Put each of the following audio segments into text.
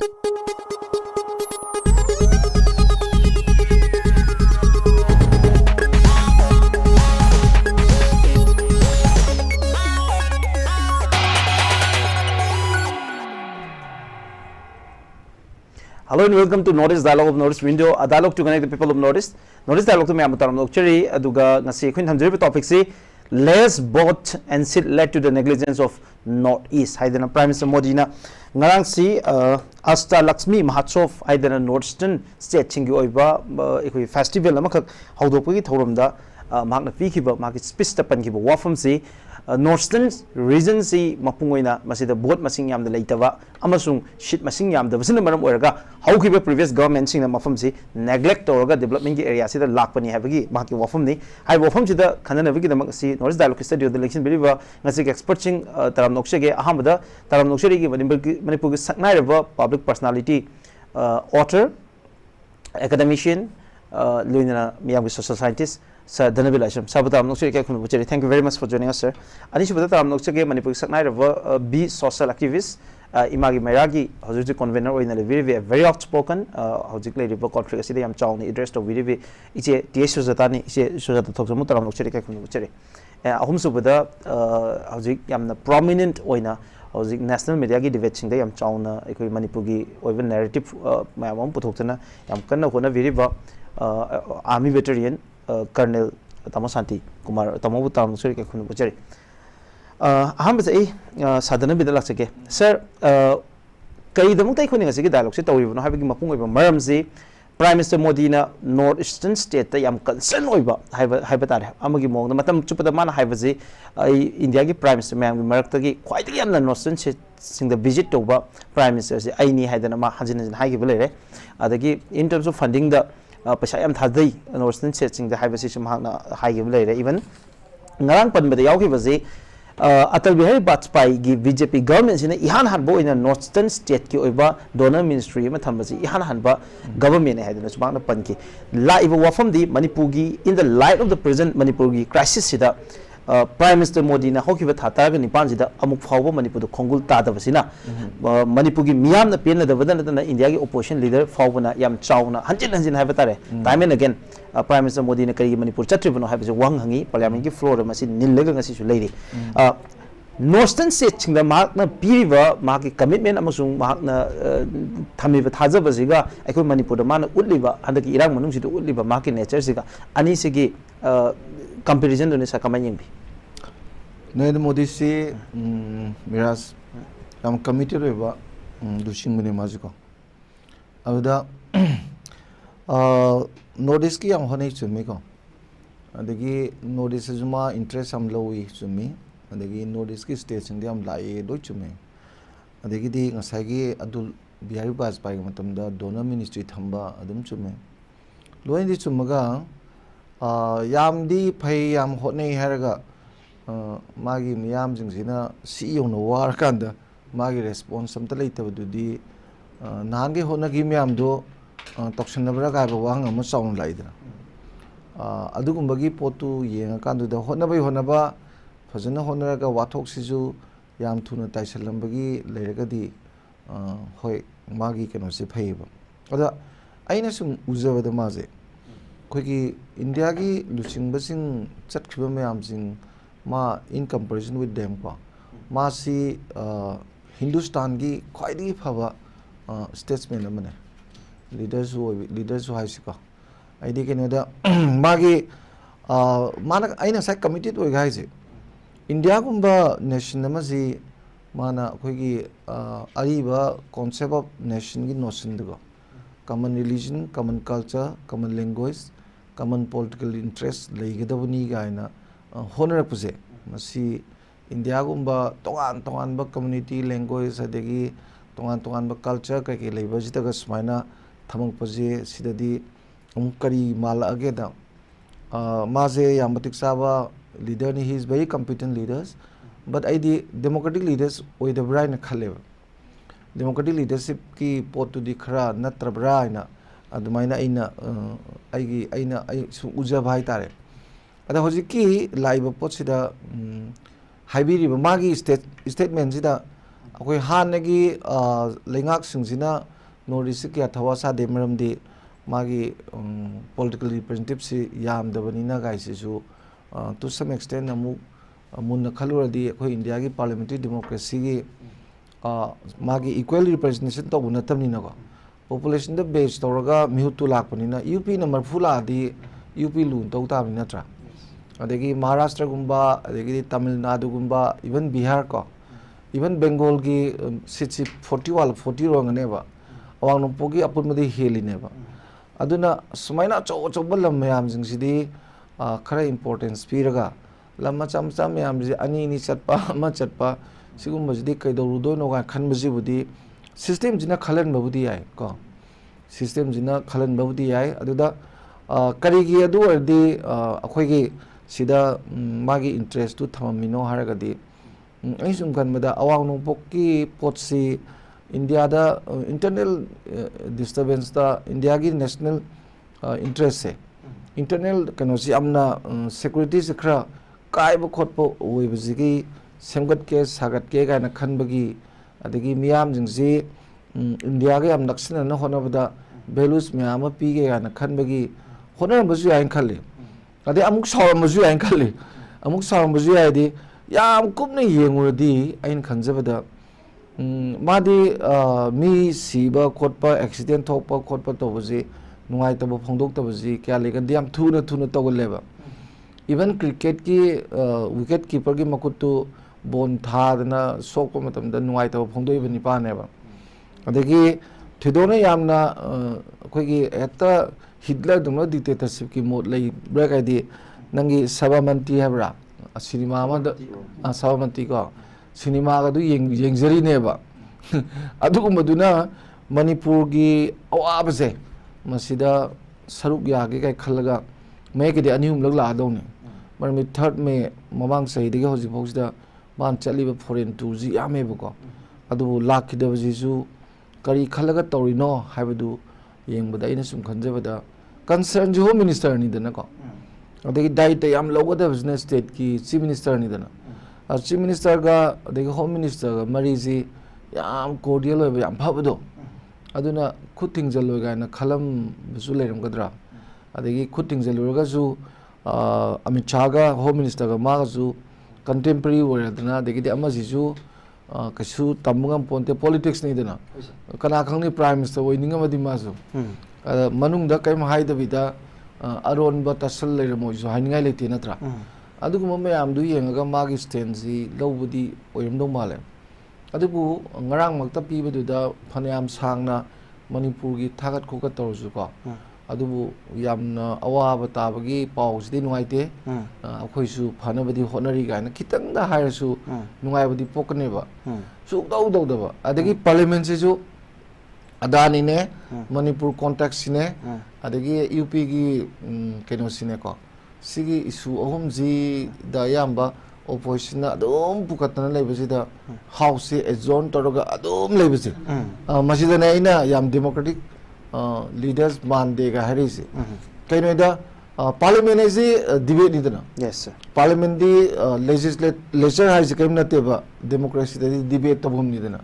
Hello and welcome to Northeast Dialogue of Northeast Window, a dialogue to connect the people of Northeast. Northeast Dialogue to me Amataram Lokcheri, aduga ngasi khun hamjeri topic si less bought and sit led to the negligence of Northeast. Haidana Prime Minister Modi na ngarang si Asta Lakshmi Mahatsov haidana Northeastern state chingi oiba ekoi festival amakak haudopagi thoramda mahakna pikhiba maki speech ta pankiba wafam si Northern region si mapungoina masida boat masing yamda leitaba amasung shit masing yamda basina maram oiraga haukiba previous government sing na mafam si neglect oraga development ki area sida lakpani habagi maki wafam ni hai wafam sida khanana bagi damak si North Dialogue studio the election believe ngasi expert sing taram nokshe ge ahamada taram nokshe gi manipur gi saknai reba public personality author academician luina miyam social scientist Sir Dhanabir Laishram, Sabatam Nokshe, thank you very much for joining us, sir. Additionally, Nokshe, Manipur Saknai, B social activist, Imagi Meira, who's the convenor in a very outspoken, how's it later conflict, I'm chow, the address of Virivi, it's a Sujata, Sujata talks about Nokshe, Ahumsu with the Yam the prominent oina, how's it national media debating the Yam Chowna, Manipugi, or even narrative, my own Putokana, Yam Kana, Viriva, army veteran. Colonel Sapam Santikumar, Tamu Tam Suri Kun Butchery. Ahambas Sadana Bidalake. Sir, Kay the Mutaikuning as a dialogue, sit over having Mapung over Maramzi, Prime Minister Modina, Northeastern State, Yam concern over Hybatar, Amagimo, the Matam Chupaman Hyvazi, Indiagi Prime Minister Mam Maratagi, quite young than Northern sing the visit over Prime Minister, Aini Hadanama Hazin and Higivere. In terms of funding the Pasayam Thadi, Northern setting the high position high later, even Narang Pan with the Yauki was a Atal Bihari Bajpai give BJP governments in Ihan Hanbo in a Northern state Kyoba, donor ministry, Matambazi, Ihan Hanba, government head in a Subana Panki. Live Wafam the Manipugi in the light of the present Manipugi crisis. Prime Minister Modi na hokiba thataga nipan sida amuk phawba Manipur do khongul tada basina Manipur gi miyam na pen da wadan na India gi opposition leader phawba na yam chawna hanjin haiba tare time and again Prime Minister Modi na kari Manipur chatriba no haiba wang hangi parliament gi floor ma si nillaga ngasi su leiri Northern state chingda mark na piriba mark commitment amasung mark na thamiba thajaba siga aikoi Manipur da mana utliba handaki irang manung sidu utliba mark nature siga ani sigi comparison to Nisa Kamaying. Narendra Modi say, Miraj, I'm committed to Dushing Minimazico. Avda notice ki am honey to me. And the notice is my interest am low to me. And the notice ki station the am lie do to me. And the giddy Nasagi Adul Biaribas by Matamda Donor Ministry Tamba Adam to me. Low in the Chumaga. Yam di pay yam hotney heraga Magi Miam Zina CEO no war kanda Magi response some later do the Nangi Honagi Miam do Toxin Nabraga Wang and sound later. Adugumbagi Potu Yang Kandu the Honabi Honaba Fazana Honoraga Watoxizu Yam Tuna Taisalambagi Leragadi Hoi Magi can also pay. Other Ainasum Uza the Maze. Kweki India ki luching basing chat khiba mayam sing ma in comparison with them kwa ma si Hindustan ki khwaidi phaba statesman amane leaders who hai sika aidi ke noda ma ki mana aina sai committed oi gai je India gumba nation amasi mana kweki ariba concept of nation ki notion dugo common religion common culture common language common political interest legadabuni gaina honorapuse masi India gumba tongan ba community language adegi tongan ba culture ka ke leibajita ga smaina thamang pose sidadi kari mala ageda maze yamatik saba leader ni he is very competent leaders but I democratic leaders with the brain khale democratic leadership ki pot to di khara natrabra ina adumaina aina ai uja bhai tare ada hojiki live pot sida haibiri magi statement sida akoi hanagi lengak singsina North East kya thawa sa de maram di magi political representative si yam da bani na gai si su to some extent amu mun khalura di ko India gi parliamentary democracy gi magi equal representation to guna tam ni na ko population da base to raga mihutu lak pani na UP number fula di UP lu to ta ni na tra adegi Maharashtra gumba adegi Tamil Nadu gumba even Bihar ko even Bengal gi sit 40 ro ngane ba awang no pogi apun madi heli ne ba aduna sumaina cho lam mayam jing sidi khara importance piraga lam cham mayam ji ani ni chatpa ma chatpa sigum majdi kai do rudo no ga khan baji budi system jina khalan babudi ai ko system jina khalan babudi ai aduda kari gi adu ardi akhoi gi sida magi interest tu thamamino haraga di ai sum kan mada awang no pokki potsi India da internal disturbance da India gi national interest se internal kanosi amna security se khra kai ba khot po oi bji semgat ke sagat ke ga na khan bagi adagi miyam jingsi India ga am naksina na hona bada values miyam pi ge ga na khan bagi hona bazu ain khali ade amuk sawam bazu ain khali amuk sawam bazu ai di yam kupna yengurdi ain khanjabada madi mi siba khotpa accident thokpa khotpa to baji nungai tabo phongdok tabo ji kya legan diam thuna to leba even cricket ki wicket keeper ki makutu bon thadna sokpa matam da nungai tabo phongdoi bani pa ne ba adegi thidona yamna khoi gi eta Hitler dumno dictatorship ki mod lei break id nangi sabamanti habra cinema ma da sabamanti ko cinema ga du yengjari ne ba adugumaduna manipur gi awabase masida saruk ya ge kai khallaga me ke de anihum lagla dawne marmi 3rd May mamang sahi de hoji phosida ban chali ba foreign tour ji ame buko adu lakhi de jisu kari khallaga torino haibadu yengbada ina sum khanjabada concern jo minister ni dana ko adegi dai te am logada business state ki chief minister ni dana chief minister ga adegi home minister ga mariji yam cordial oi yam phabado aduna khuting jaloi ga na khalam bisu leram gadra adegi khuting jaloi ga ju Amit Shah ga home minister ga ma ga ju contemporary ore dana adegi de ama ji ju kasu tamungam ponte politics ni dana kana khangni prime minister oi ninga madi ma ju manung da kai ma hai da vida aron ba tasal le mo ju haingai le te natra aduguma mayam du yenga magi stand ji lobudi oiram do male adubu ngarang makta pi bedu da phanayam sangna manipur gi thagat khoka torju ko adubu yamna awa bata bagi paw ji nuai te akhoi su phanabadi honari ga na kitang da hair su nuai badi pokne ba su dau da ba adagi parliament se ju adani ne manipur context ne adagi UP gi keno sine ko sigi isu ahum ji da yamba opposition na adum pukatna leibasi da house adjourn toroga adum leibasi masida na ina yam democratic leaders mande ga harisi kaino da parliament is debate ni dana yes sir parliament di legislature has kaim na te ba democracy da debate tabum ni dana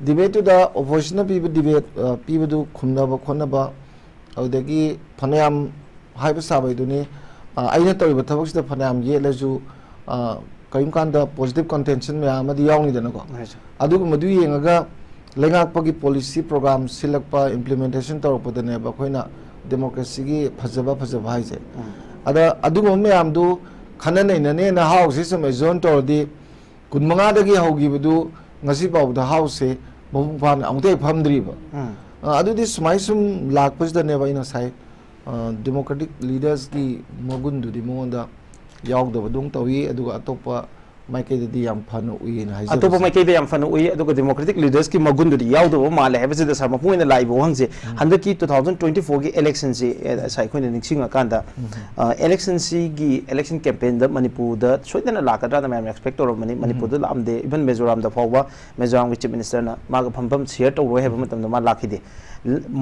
debate da opposition na people debate people do khumna ba khona ba audagi phanayam haiba sabai duni aina tori ba thabak sida phanayam ye laju kaim kanda positive contention me amadi yauni dana ko adugu madu yengaga lengak pagi policy program silakpa implementation torpa dane ba khoina democracy gi phajaba haise ada adugu me amdu khanane ne na house system zone tor di kunmanga dagi hogi budu ngasi baw da house bom pan amte phamdri ba adu di smai sum lakpas dane ba ina sai democratic leaders ki magundu di monda yaw da badung tawi aduga atopa maike di yam phanu ui na haise atopa maike di yam phanu ui aduga democratic leaders ki magundu di yaw da male have se da sama puina live hangse handa ki 2024 gi election se sai khoina ningsinga kanda election si gi election campaign da manipur da soidana lakadra da mam expect or manipur da lamde even mizoram da fawba mizoram gi chief minister na maga phambam share to ro heba matam da ma lakhide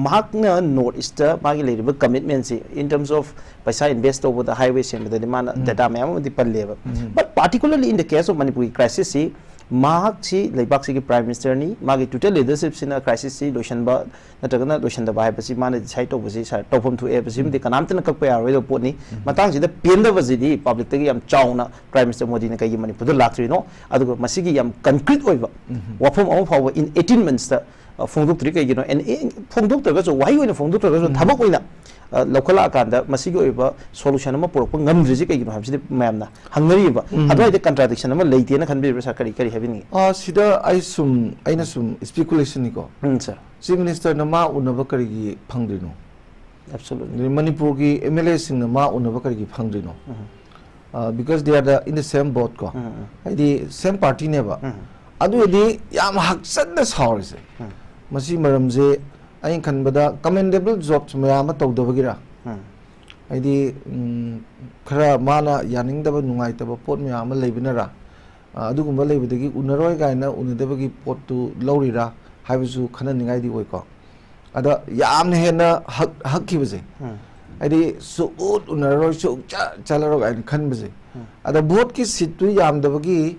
mahakna north east magi leriba commitment si in terms of paisa invest over the highway sem da man data mayam di palle but particularly in the case of manipur crisis si mahak leibak si prime minister ni magi total leadership sina crisis si lotion ba natragana lotion da ba basi mana decide to basi sa topom thu e basi de kanam tan kak pa yar do pot ni matang si da penda basi di public tagi yam chauna prime minister modi ne kai manipur da laktri no adu masigi yam concrete oiba wafom am fawa in 18 months da phongduk tri kai gino and phongduk ta ga so wai oina phongduk ta ga so thabak oina lokala akanda masigi oiba solution ama porok ngamri ji kai gino habsi ma'am na hangari ba adai de contradiction ama leite na khanbi sa kari kari habini sida aina sum speculation ni ko sir chief minister na ma unaba kari gi phangdino absolutely manipur gi mla sing na ma unaba kari gi phangdino because they are in the same boat ko the same party ne ba adu di yam haksan da sawrise masi maramje ayin khanbada commendable jobs mayam tawdabagira aidi khara mana yaning daba nungai taba pot mayam leibinara adugumba leibidagi unaroi gaina unidabagi pot tu laurira haibusu khana ningai di oi ko ada yam hena hakki baje aidi su ut unaroi su chalaro gain khanbaje ada vote ki seat tu yam dabagi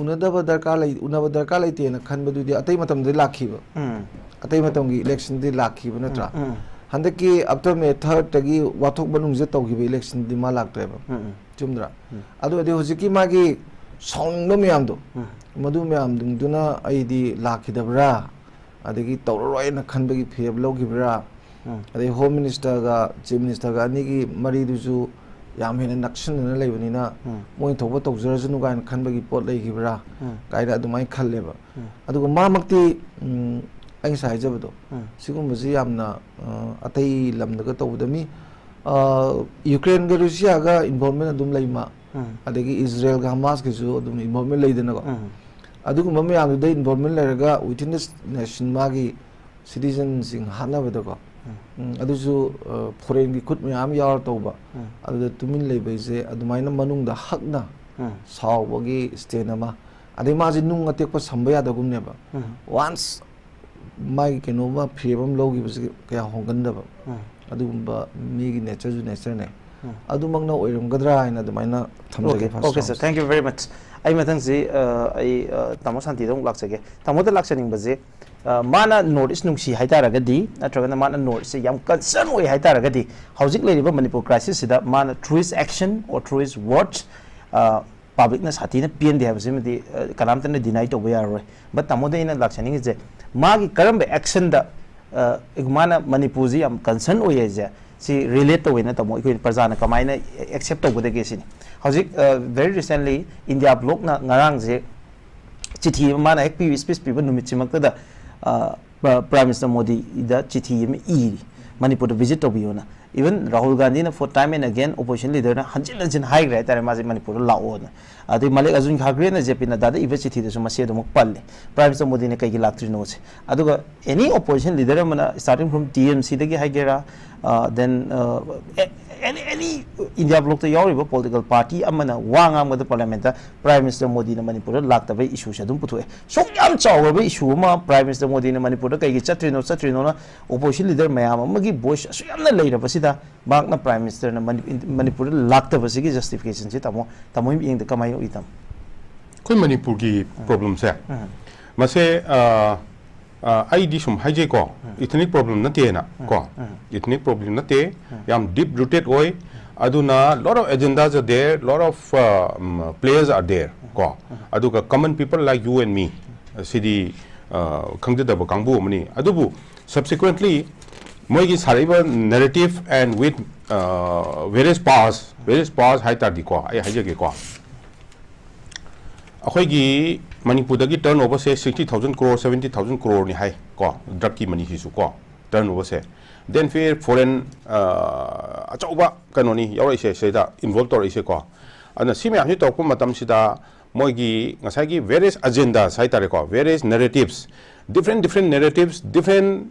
unadaba darkar lai unaba darkar lai tena khanbadu di atai matam de lakhiba atai matam gi election di lakhiba natra handaki after me third tagi wathok banung je tawgiba election di ma laktreba chumdra adu ade hojiki magi songdo myam do madu myam dungduna aidi lakhidabra adagi tawroi na khanbagi pheb logibra ade home minister ga chief minister ga ani gi mari duju yam hena naction na leibani moi thoba tawjarajunu ga khanbagi pot leigibra kaida adumai khalleba adugo mamakti ai sai jabdo sigum baji yamna atai lamdaga tawdami Ukraine ga Russia ga involvement adum leima adagi Israel ga Hamas ga ju adum involvement leidana go adugo mame yam da involvement leraga within the nation magi citizens sing hanabada go aduju foreign gi khut mayam yar tawba adu tumin leibaise adumaina manungda hakna sawbagi stenama adai maji nung atekpa sambaya dagumne ba once mai kenoma phebam logi bas kaya hongandaba adumba migi nature ju nature ne adumangna oiramgadra ina adumaina thamjage first okay sir thank you very much ai mathang ji ai tamo santi dong laksage tamo da laksaning baje mana notice nungsi haitharagadi natragana mana notice yam concern oi haitharagadi hojik leiriba manipur crisis sida mana through his action or through his words public na satina pn de habsimdi kanamtana deny to bayaroi but tamo da ina laksaning je magi karambe action da igmana manipur ji am concern oi je si relate to wena tamo ikoi prajana kamaina accept to bodege sini hojik very recently india block na ngarang je chithi mana ek pi speech people numit chimakta da Prime Minister Modi ida chithi yemi iri Manipur visit to biona even Rahul Gandhi na for time and again opposition leader na hanjin high grade tare maji Manipur lao na adi Malik Azun Khagre na JP na dada ibe chithi de so mase do mok palle Prime Minister Modi ne kai gi laktri no se aduga any opposition leader mana starting from TMC de gi high gera then any India block to your political party amana wanga with the parliament Prime Minister Modi na Manipur lakta by issue shadum putu so yam chaw ba issue ma Prime Minister Modi na Manipur kai gi chatrino na opposition leader mayam magi voice so yam na leira basida bang na Prime Minister na Manipur lakta basigi justification si tamo ing de kamay itam koi Manipur gi problem se mase ai di sum haje ko ethnic problem na te na ko ethnic problem na te yam deep rooted oi aduna lot of agendas are there, lot of players are there ko aduga common people like you and me city khangde da kangbu mani adubu subsequently moi gi sariba narrative and with various powers haitar di ko ai haje ge ko akhoi gi Manipur dagi turnover say 60,000 crore 70,000 crore ni hai ko drug ki money hisu ko turnover say then fear foreign achauba kanoni yawai se da involved tor ise ko ana simi ani to ko matam sida moigi ngasai gi various agendas sai tare ko various narratives different narratives different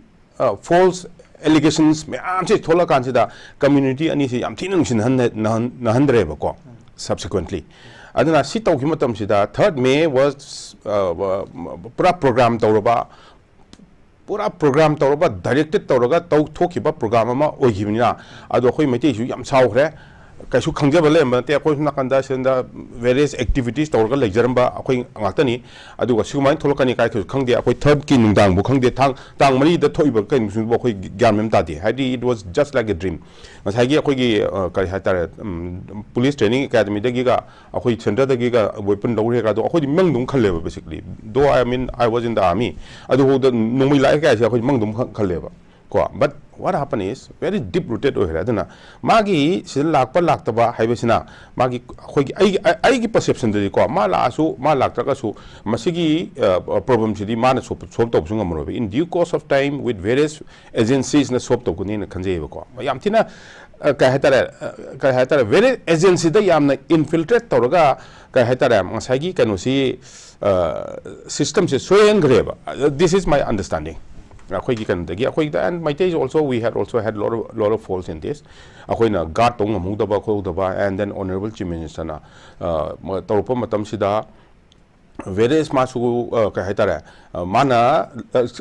false allegations me am se thola kan sida community ani se am thin nungsin na handre ba ko subsequently aduna si tawki matam sida 3rd May was pura program tawraba directed tawraga taw thokiba program ama oigibina ado khoi mete ju yam chawre kaisu khangjaba lemba te akoi nakanda senda various activities tawrga lejaramba akoi ngaktani aduga sumai tholkani kai khangde akoi third ki nungdang bu khangde tang mari da thoiba kai su bo khoi gyan mem ta de hadi it was just like a dream masai gi akoi gi kai hatare police training academy da gi ga akoi center da gi ga weapon lawre ga do akoi di mangdum khalleba basically though I mean I was in the army adu da nungmi lai kai akoi mangdum khalleba ko but what happened is very deep rooted over aduna magi sil lakpa laktaba haibesina magi khoi ai gi perception de ko ma la su ma laktra ka su masigi problem sidi mana solve to sunga moro in due course of time with various agencies na solve to kuni na khanje ko yam thina ka hatare very agency da yamna infiltrate tawraga ka hatare masagi kanu si system se soyen greba this is my understanding and my days also we had had lot of faults in this akoina guard tong amudaba khodaba and then honorable chief minister na tawpa matam sida various masu ka haitara mana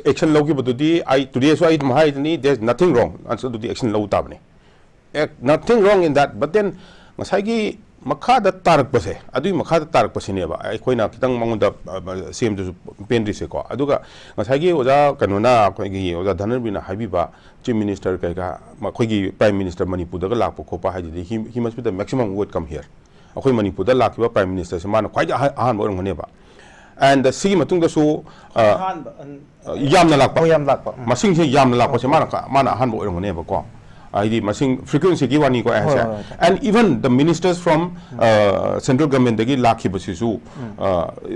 action logi badudi I today so I mahai there's nothing wrong answer to the action low tabni nothing wrong in that but then masagi makada tarak pase adui makada tarak pasine ba aikoina kitang manguda same to pendri se ko aduga ngasagi oja kanona koigi oja Dhanabir na habiba chief minister kai ga koigi prime minister manipur da lakpo khopa haidi he must be the maximum would come here akoi manipur da lakba prime minister se mana khwai ahan bo ngone ba and the sigi matung da su yamna lakpa masing se yamna lakpa se mana ahan bo ngone ba ko ID masing frequency ki wani ko and even the ministers from central government dagi lakhi basisu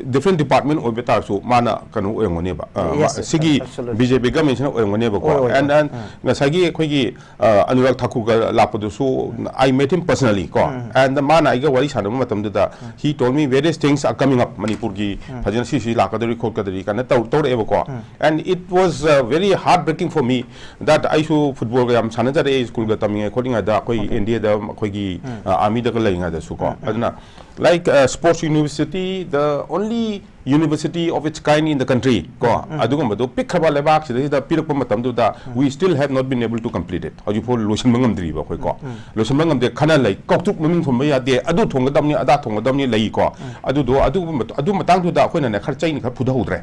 different department o betar su mana kanu oyngone ba sigi BJP government na oyngone ba ko and ngasagi khoigi Anurag Thakur ga lapodu su I met him personally ko and the man I ga wari sanam matam da he told me various things are coming up Manipur gi bhajan si lakadari khokadari kana tor eba ko and it was very heartbreaking for me that I should football ga am sanajare school ga taming according da koi India da koi gi army da lainga da su ko adna like sports university the only university of its kind in the country ko adugum do pikhaba lebak sida pirakpa matam du da we still have not been able to complete it hoji for lotion mangam dri ba koi ko lotion mangam de khana lai koktuk maming thom ya de adu thongadam ni ada thongadam ni lai ko adu matang du da khoina ne kharchai ni khar phudha udre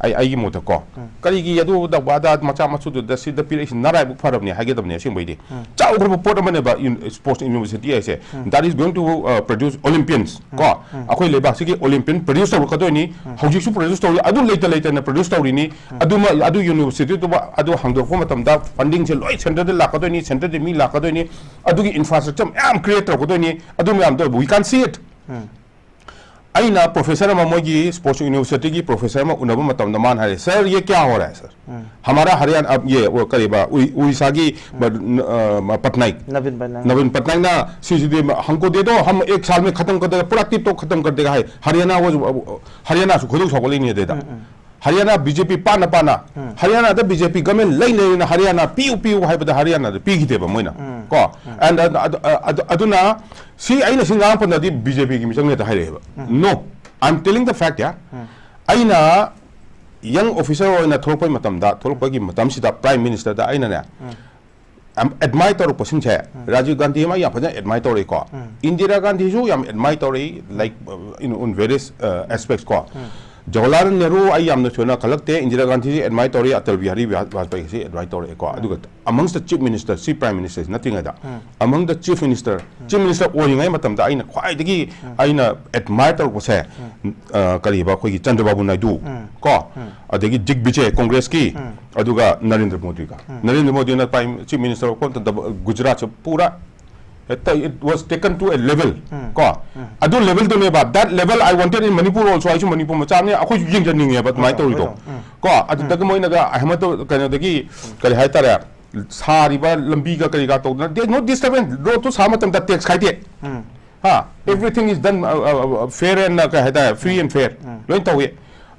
ai gi mota ko kari gi adu da wada macha machu du da sida pirak narai bu pharab ni hage dam ne sing bai de chau group port amane ba sports university ai se that is going to produce Olympians ko akoi lebak sigi Olympian producer ko do ni hojik su produce story adu later na produce story ni adu university to adu hangdo ko matam da funding se loi center de lakado ni center de mi lakado ni adu gi infrastructure am creator ko do ni adu mi am do we can see it aina professor mamogi sports university की professor में उन्हें मतलब नमान है sir ये क्या हो रहा है सर हमारा हरियाणा अब ये वो करीबा उड़ीसा की पटनायक नवीन पटनायक ना सीसीडी हमको दे दो हम एक साल में खत्म कर देगा पूरा टिप तो खत्म कर देगा है हरियाणा से खुद सकोली नहीं देता हरियाणा बीजेपी पाना हरियाणा द बीजेपी गवर्नमेंट लेने हरियाणा पीयू है बता हरियाणा द पी गिते मोइना को एंड अदुना सी आइना सिंगाम पनदी बीजेपी की मिचंग ने त हाइरेबा no I am telling the fact या आइना यंग ऑफिसर ओइना थोरपय मतमदा थोरपगी मतमसिदा प्राइम मिनिस्टर दा आइना ने एडमायर तौर पसिंग छे राजीव गांधी मा या फजा एडमायर तौर को इंदिरा गांधी जो या एडमायर तौर लाइक इन वेरियस एस्पेक्ट्स को Jawaharlal Nehru I am not sure collecte Indira Gandhi admire Tory Atal Bihari Vajpayee admire Tory amongst the chief minister chief prime ministers nothing like that among the chief minister oringai matam da aina khwai dagi aina admire tor ko se kariba khoi gi Chandrababu Naidu ko adagi Digvijay Congress ki aduga Narendra Modi na prime chief minister ko Gujarat pura it was taken to a level ko adu level to ne ba that level I wanted in Manipur also I Manipur ma chamne akoi yeng janing ne ba mai to ko adu dag moi na ga ahmad to kana dagi kali hai tara sari ba lambi ga kali ga to there no disturbance road to sama tam da tax khai de ha everything is done fair and ka hai ta free and fair loin to ye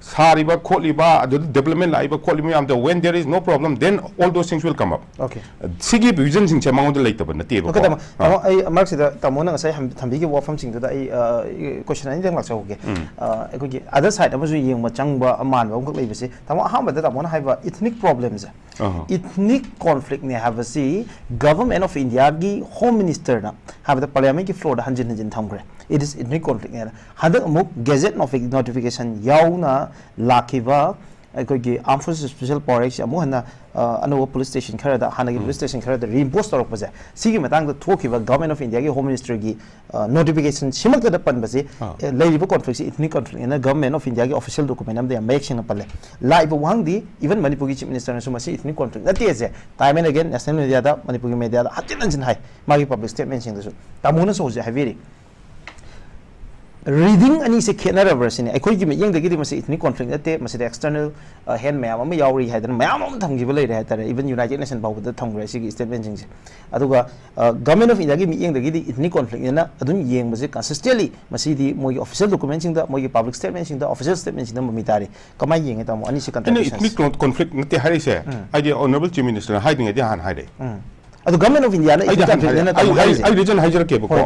Sariba, Koliba, development laiba Koliba, when there is no problem, then all those things will come up. Okay. Sigi vision sing chamang the later, but the table. Okay, I mark the Tamona say Tambiki walk from sing to the question anything like so. Okay. Other side, I was young Machangba, a man, how much that I want to have ethnic problems. ethnic conflict ne have si government of India gi home minister na have the parliament ki floor da hanjin thamgre it is ethnic conflict ne hadak amuk gazette notification yauna lakiva aikogi armed forces special powers amu hana another police station khara da hana police station khara da reinforce torok baje sigi matang da thokiba government of India gi home minister gi notification simak da pan baje leiba conflict ethnic conflict na government of India gi official document am da make sing pale live wang di even manipur gi chief minister na sumasi ethnic conflict na tie je time and again national media da manipur gi media da hatin hai magi public statement sing da su tamuna so je haveri reading ani se khena reverse ni akoi gi meyeng dagi mase ethnic conflict ate mase external hand mayam am yauri haidar mayam am thamgi bele re haidar even United Nations baw da thamgre si statement jing se aduga government of India gi meyeng dagi ethnic conflict na adun yeng mase consistently mase di moi official document sing da moi public statement sing da official statement sing da mami tari kamai yeng ta mo ani se contradiction ethnic conflict nate hari se idea honorable chief minister hiding idea han hide adu government of India na I region hijack ke ko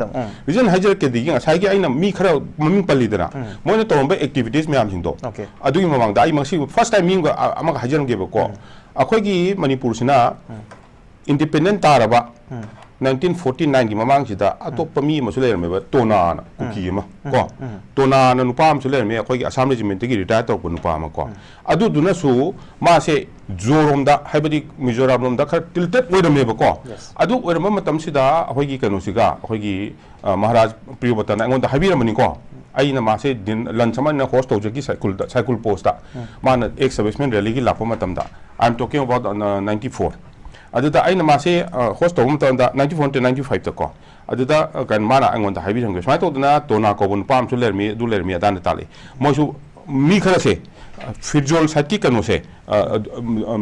region hijack ke digi ngai gi aina mi khara maming pali dana moina toromba activities myam sing do adu gi mamang da ai mangsi first time ming amag hijack ke ko akhoi gi manipur sina independent taraba 1949 gi mamang sida atop mi ma sule me ba tona na kuki ma ko tona na nupa am sule me akhoi gi assam regiment gi retire tor ko nupa ma ko adu duna su ma se zorom da haibadi mizoram rom da khar tilted oidam me ba ko adu oidam matam sida akhoi gi kanu siga akhoi gi maharaj priyobatan angon da habiram ni ko aina ma se din lan saman na host to gi cycle post da man ex serviceman rally gi lapoma matam da I am talking about 94 aduda aina ma se host to mum da 94 to 95 ta ko aduda kan mana angon da habi jang smai to na tona ko bun pam chuler mi duler mi adan tali mo su mi khara se fidjol sati kanu se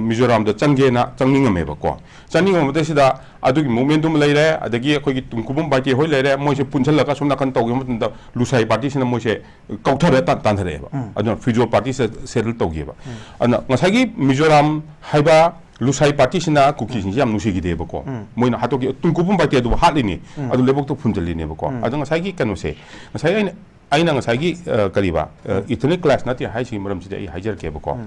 mizoram da change na changning me ba ko changning mo da sida adugi momentum leire adagi khoi gi tungkubum party hoi leire mo se punchal ka somna kan tawgi mutun da lusai party sina mo se kauthare tan thare ba adon fidjol party se settle tawgi ba ana ngasai gi mizoram haiba lusai party sina kuki sin jam nusi gi de ba ko moina hatogi tungkubum party adu hatlini adu lebok to punjali ne ba ko adu ngasai gi kanu se ngasai aina ngasai gi kariba ethnic class nati hai si maram si ai hajar ke ba ko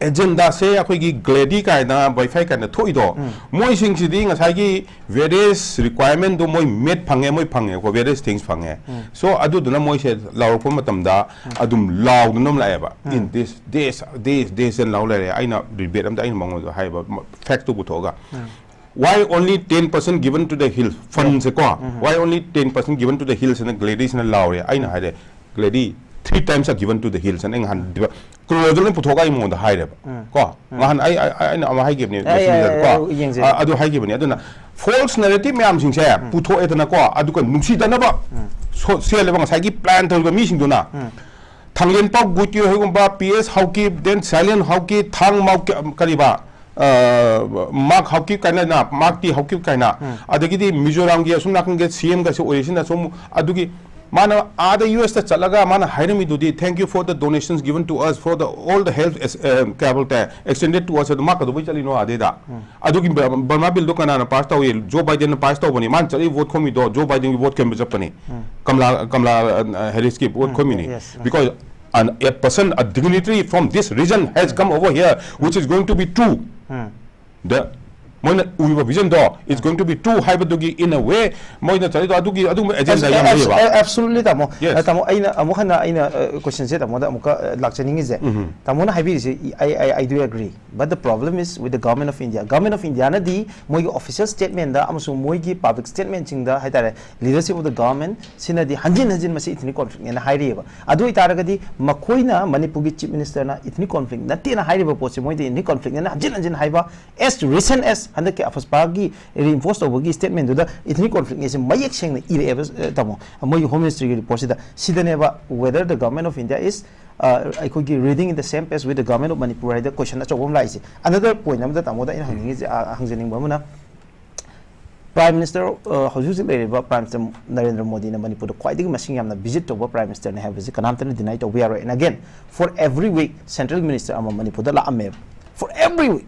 agenda se akhoi gi gladi kai na wifi kai na thoi do moi sing si ding ngasai gi various requirement do moi met phange ko various things phange so adu duna moi se law pho matam da adum law nom la ba in this and law la aina debate am da aina mango hai ba fact to buthoga why only 10% given to the hills funds ko why only 10% given to the hills and gladies and law aina hai gladi 3 times are given to the hills and han closely puthoga imo da hai ko han ai ama hai give ni ko adu hai give ni aduna false narrative me am sing se putho etana ko adu ko nungsi da na ba so se le bang sai gi plan thol ga mi sing do na thanglen pa gutyo hegum ba ps hauki then silent hauki thang mau kariba mark hauki kaina na mark ti hauki kaina adagi di mizoram gi asum nakang ge cm ga se origin da som adugi mana ada US ta chalaga mana hairami dudi thank you for the donations given to us for the all the help cable ta extended to us ma ka do chali no ade da adu ki Burma bill do kana na pass taw Joe Biden na pass taw bani man chali vote khomi do Joe Biden vote kem japani Kamala Harris ki vote khomi ni because a person a dignitary from this region has come over here which is going to be true the moina uiba vision do it's going to be too high badugi in a way moina chali do adugi adu agenda yam leba absolutely tamo aina amukhana aina question se tamo da amuka lakchani ngi je tamo na habi se I do agree but the problem is with the government of India na di moi official statement da amsu moi gi public statement sing da haitare leadership of the government sina di hanjin masi ethnic conflict na hairi ba adu itaraga di makoina manipur gi chief minister na ethnic conflict na ti na hairi ba poche moi di ethnic conflict na hanjin haiba as recent as handa ke afas pagi reinforced over statement do the ethnic conflict is mayek seng ire tamo moi home ministry report sida sidane ba whether the government of India is I could be reading in the same pace with the government of Manipur the question that chobom lai another point am da tamo da in hangjening bamuna Prime Minister Haujusi Leriba Prime Minister Narendra Modi na Manipur quite masing yamna visit to Prime Minister na have visit kanamtan deny to we are and again for every week central minister am Manipur da la ame for every week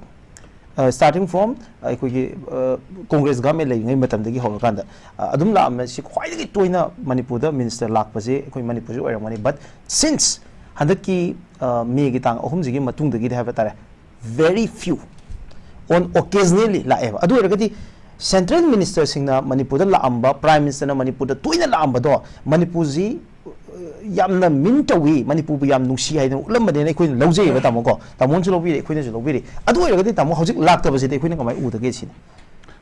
starting from Congress government lai ngai matam dagi hol kanda adum la am si khwai dagi toina Manipur da minister lak pase koi Manipur oiramani but since handaki me gi tang ahum jigi matung dagi have tare very few on occasionally laeva adu eragadi central minister singna manipur da laamba prime minister na manipur da toina laamba do manipur ji yamna mintawi manipur bu yam nungsi haidin ulambade ne koin laujei ba tamo ko tamon chu lobi koin chu lobi adu eragadi tamo hojik lakta ba se koin kamai u da ge sin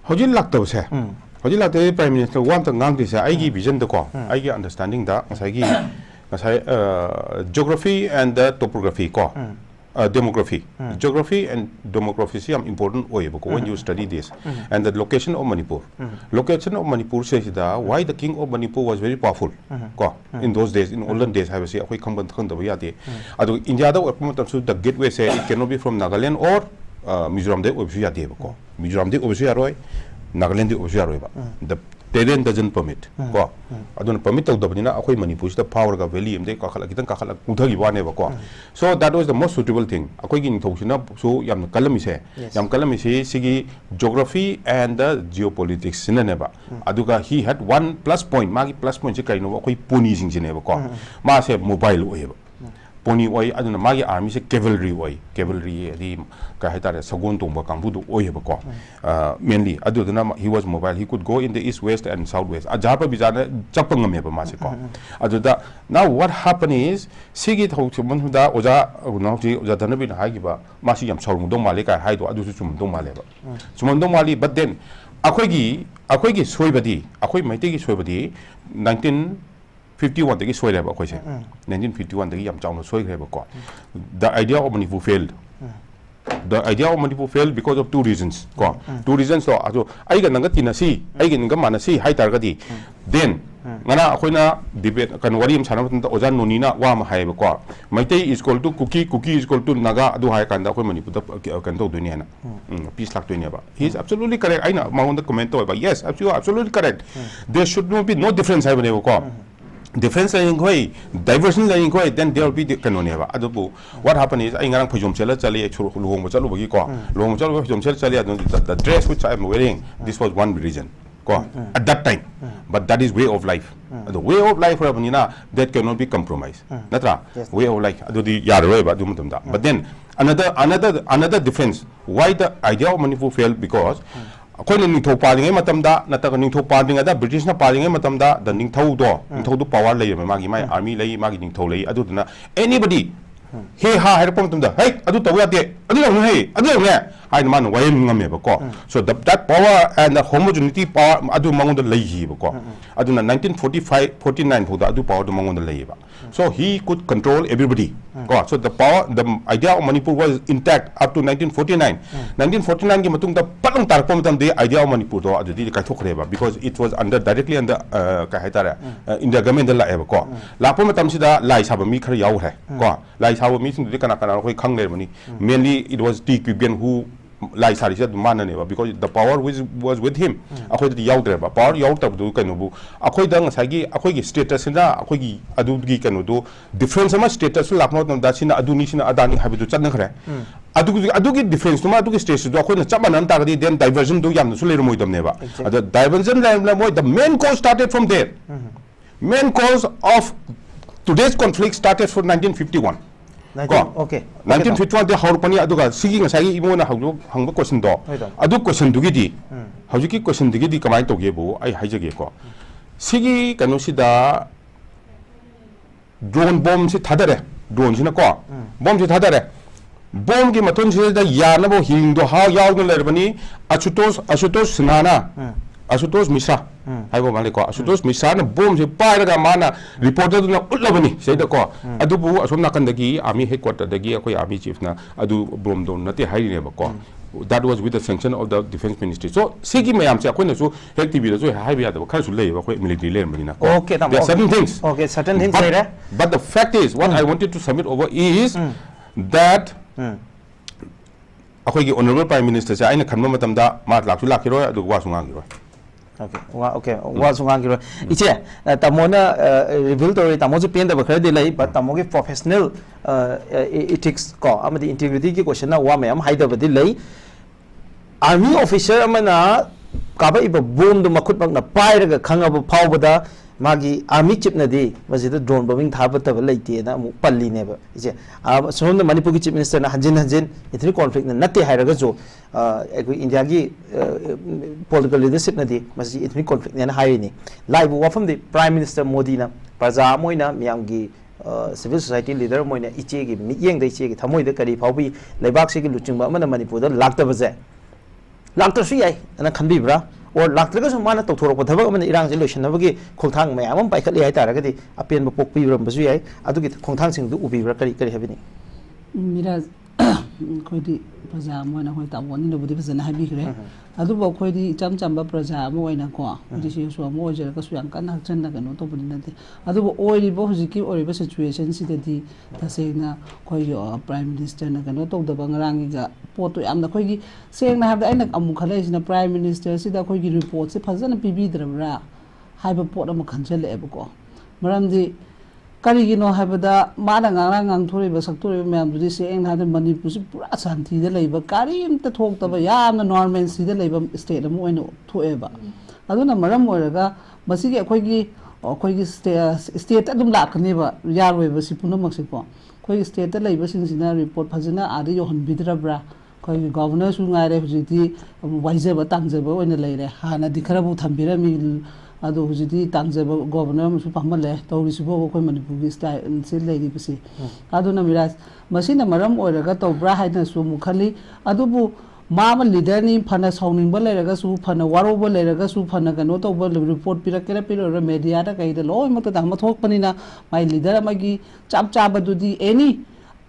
hojik lakta ba se hojik lakta prime minister wan ta ngang de se ai gi vision da ko ai gi understanding da sai gi geography and the topography ko demography geography and demography is important when you study this and the location of manipur says that why the king of manipur was very powerful in those days in olden days have say akoi khangban khang da ya de adu india da the gateway say it cannot be from nagaland or mizoram de obviously ya de ko mizoram de obviously aroi nagaland de obviously aroi ba the terrain doesn't permit ko adun permit to dabnina akoi manipur the power ga valley amde ka khala kitan ka khala uthagi wane ba ko so that was the most suitable thing akoi gi nithosina so yam kalami se yam kalami se sigi geography and the geopolitics sinane ba aduga he had one plus point magi plus point se kaino akoi poni sing sine ba ko ma se mobile oye ba poni oi aduna magi army se cavalry adi ka haitare sagon tongba kangbu du oye ba ko mainly aduna he was mobile he could go in the east west and south west ajapa bijana chapang me ba ma se ko aduda now what happened is sigi thokchumon da oja nauti oja Dhanabir ha gi ba ma si yam saurung dong male ka haido adu su chum dong male ba chum dong mali but then akoi gi soibadi akoi maite gi soibadi 1951 dagi soy reba ko se 1951 dagi yam chawno soy reba ko the idea of manipur failed because of two reasons ko two reasons so ajo ai ga nanga tinasi ai ga nanga manasi hai tar gadi then ngana akoina debate kan wari am sana mata ojan nonina wa ma hai ba ko maitai is equal to cookie is equal to naga adu hai kan da ko manipur da kan do dunia na peace lak dunia ba he is absolutely correct aina maunda comment to ba yes absolutely correct there should not be no difference hai ba ko difference in koi diversion in koi then there will be the canoneva adubu what happened is I ngarang phujom chela chali luhong chalu bagi ko luhong chalu phujom chela chali the dress which I am wearing this was one reason ko at that time but that is way of life the way of life rabanina that cannot be compromised natra way of life adu di yaroi ba dum da but then another difference why the idea of manipur failed because akoina ningthau palingai matamda nataga ningthau palinga da british na palingai matamda the ningthau do power lay magi mai army lay magi ningthau lay aduna anybody he ha harpom matamda hey adu tawa de adu no hey adu ne hai man wayem ngame ba ko so that power and the homogeneity power adu mangonda lay hi ba ko aduna 1945 49 thoda adu power do mangonda lay ba so he could control everybody ko so the idea of manipur was intact up to 1949 gi matung da palong tarpom tam de idea of manipur do adu di kai thokre ba because it was directly under ka haitara india government la ba ko la pom tam sida lai saba mi khar yaw hai ko lai saba mi sing de kana khoi khang le mani mainly it was T Kubian who lai sari se man ne ba because the power was with him akhoi di yaw dre ba power yaw tab du kanu bu akhoi da ngasai gi akhoi gi status na akhoi gi adu gi kanu do difference ma status lakno da sina adu ni sina adani habidu chan na khare adu gi difference ma adu gi status do akhoi na chaman ta ga then diversion do yam su le moi dam ne ba adu diversion la moi the main cause started from there main cause of today's conflict started from 1951 okay 1951 de haur pani aduga sigi ngasagi imona hangba question do adu question dugi di hauji question dugi di kamai toge bu ai haijage ko sigi kanu sida drone bomb si thadare drone sina ko bomb si thadare bomb gi maton si da yana bo hing do ha yaw no lerbani asutos sinana asutos misa hai bo male ko asutos misa na bomb se pairaga mana reporter na utlabani seida ko adubu asom nakan dagi army headquarter dagi akoi army chief na adu bomb don nate hairi ne ba ko that was with the sanction of the defense ministry so sigi mayam se akoina su health tv da so hai ba da khar su lei ba ko military ler mani na okay there are certain things later but the fact is what I wanted to submit over is that akoi gi honorable prime minister se aina khanma matam da ma laksu lakhiro adu wa sunga gi okay wa sungang giro iche tamona reveal to tamoji pen da bakha de lai but tamogi professional ethics ko amadi integrity ki question na wa mayam haida badi lai army officer amana काबा इबा बोम दो मखुत मगना पायरगा खंगाबो फावबदा मागी army chip नदी Majid drone bombing थाब तब लेते ना अमुक पल्ली नेब इसे सोम मणिपुर की चीफ मिनिस्टर हंजिन हंजिन इतनी कॉन्फ्लिक्ट नत्ते है जो इंडिया की पॉलिटिकल लीडरशिप नदी मसी इतनी कॉन्फ्लिक्ट ने हाईनी लाइव वाफम दी प्राइम मिनिस्टर मोदी ना प्रजा मोइना मियाम की सिविल सोसाइटी लीडर मोइना इचे की मियेंग इचे की थमोइद करी फाउबी लेबाक से की लुचिंग अमना मणिपुर लाक्तबजे लाक्तसु याई ना खनबिब्रा और लाक्तरगसु माना तौथोरक थबक अमन इरांग से लोइसनबगी खोंथांग मयाम पाइखलि हाय तारगदी अपेन पोकपीब्रमबसु याई अदुगी खोंथांग सिंग दु उबिब्रा करी करी हबिनी मिराज खोइदी प्रजा मोना होय तावनी नबुदी फजना हाबिखरे अदुबो खोइदी चम चम्बा प्रजा मोइना को दिसि सो मो जरकसु याम काना हचन गनो तो बुनि नते अदुबो ओइरिबो हुजिकी ओइरिबो सिचुएशन सिददी तसेना खोइ प्राइम मिनिस्टर ना गनो तौदबा ngrangiga पोतो यामना खोइगी सेंगना हाबदा आइना अमु खलाइसिना प्राइम मिनिस्टर सिदा खोइगी रिपोर्ट से फजना पिबिद्रबरा हाइबा पोट अमा खनचलेबको मरमदी करिगिनो हाबदा माना ngangrang ngangथोरिबा सक्थोरिबा म्यामदुदि सेंगना हाबदा मणिपुर से पूरा शांतिदा लेबा कारिमता थोक्तबा यामना नॉर्मल सिदा लेबा स्टेट अमु ओइनो थोएबा अदुना मरम ओइरगा मसिगे अखोइगी स्टेट अदुम लाखनेबा यारोइबा सिपुनमक्सिको अखोइगी स्टेट लेबा सिंसिना रिपोर्ट फजना आदि योहनबिद्रबरा अखोइगी गवर्नर सु ngaire हुजिति वाइजबा तांजबा ओइना लेरे हाना दिखराबु थंबिरमी अदो हुजिति तांजबा गवर्नर मसु पामले तौरिसुबो अखोइ मणिपुर की स्टाइल से लेरिबसि अदुना मिराज मसिना मरम ओइरगा तौब्रा हाइना सु मुखली अदुबु मामा लीडर नि फना सौनिंग लेरगा सु फना वारोब लेरगा सु फना कनो तौब रिपोर्ट पिरकेरा पिरोरा मीडिया दा कइदा लोय मत दाम थोकपनिना माइ लीडर अमगी चाप चाबदुदि एनी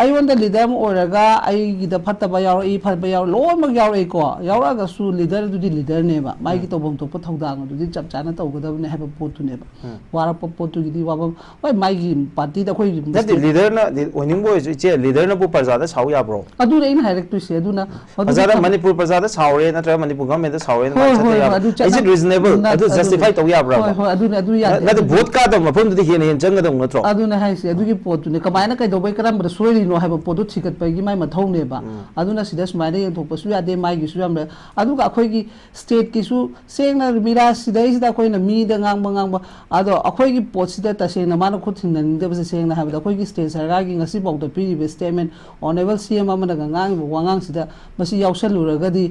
अयोंदा लीडर म ओरगा आइगिदा फतबा याव इ फतबा याव लोय मग याव एको यावरागा सु लीडर दुदि लीडर नेबा माइगी तोबम तोप थौदांग दुदि चप चाना तौगदबने हैबा पोतु नेबा वारा पोतु गिदि वाबम ओय माइगी पार्टी दा खोइ नदी लीडर ना ओनिंग बॉय इचे लीडर ना बु प्रजादा साउ याब्रो अदु रेन हाइरेक्ट से अदुना प्रजादा मणिपुर प्रजादा साउरे नत्र मणिपुर गवर्नमेंट साउरे ना इज इट रीजनेबल अदु जस्टिफाई तौ याब्रो हो अदु या नदी भोट का दम मफम दुदि हेन हेन जंगदम नत्रो अदुना हाइसे अदुगी पोतु ने कमायना कइदोबै करम सोइरि नो हाइबा पोतु छिकतपगी माइ मथौनेबा अदुना सिदा सुमाइना यंथोपसु यादे माइगी सु यामले अदुगा अखोइगी स्टेट किसु सेंगना मिरा सिदाइसिदा अखोइना मीदा ngang अदो अखोइगी पोटसिदा तसेना मानो खुथिननिंदबसे सेंगना हाबदा अखोइगी स्टेट सरकारगी ngasi बौदा पिरिबे स्टेटमेंट ऑनरेबल सीएम अमना ngang वांगांग सिदा मसि यावसलुरगदी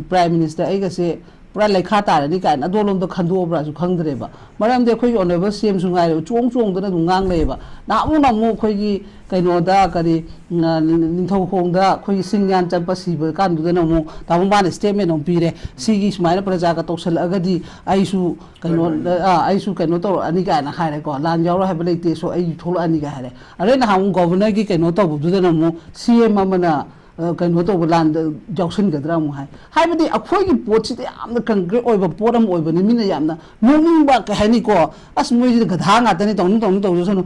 प्राइम मिनिस्टर आइगसे पूरा लेखा तारनी कायना दोलोम खंदोब्रासु खंगद्रेबा मरमदे अखोइ ऑनरेबल सीएम सु गाय चोंग चोंगदना ngang लेबा नामु नामु अखोइगी कइनोदा करी निंथौ होंगदा अखोइगी सिंगान चंपा सिब कांदुदना मु तामु माने स्टेटमेंट ओम पिरे सिगी सुमाइना प्रजा का तौसल अगदी आइसु कइनो तो अनि कायना हारे को लान यावरा हाबे लेते सो आई थोल अनि का हारे अरे ना हम गवर्नर की कइनो तो बुदुदना मु सीएम अमना कइनो तो लान जौसन गदरा मु हाइबदी अखोइगी पोटसिते यामना कंक्रीट ओइबा पोरम ओइबनि मिना यामना नोमिंबा कहनी को अस मोइजि गधा ngaतनि तौनु सनु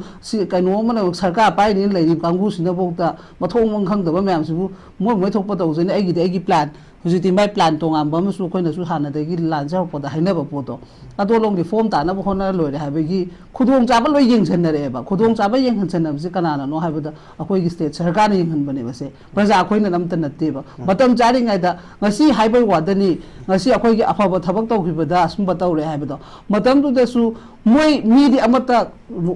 कइनो मन सरकार पाइनि लेरि कांगु सिना बोक्ता मथोंग मंग खंगदबा म्यामसिबु मोइ थोकपा तौजनि आइगी प्लान हुजिति माइ प्लान तोंगामबा मसु खोइनसु हानादगी लानजारपदा हाइनबा पोतो अदोलोंगी फॉर्म तानबो होना लोइरे हाबेगी खुदोंग चाबा लोइ येंगसनरेबा खुदोंग चाबा येंगसनबसे कनाना नो हाबदा अखोइगी स्टेट सरकार ने येंगहनबने बसे प्रजा अखोइना नमता नत्तेबा मतम चारिङाइदा ngasi हाइबै वादनी ngasi अखोइगी अफाबा थबक तौखिबदा असुम बताउरे हाबदो मतम दुदसु मोइ मीदि अमता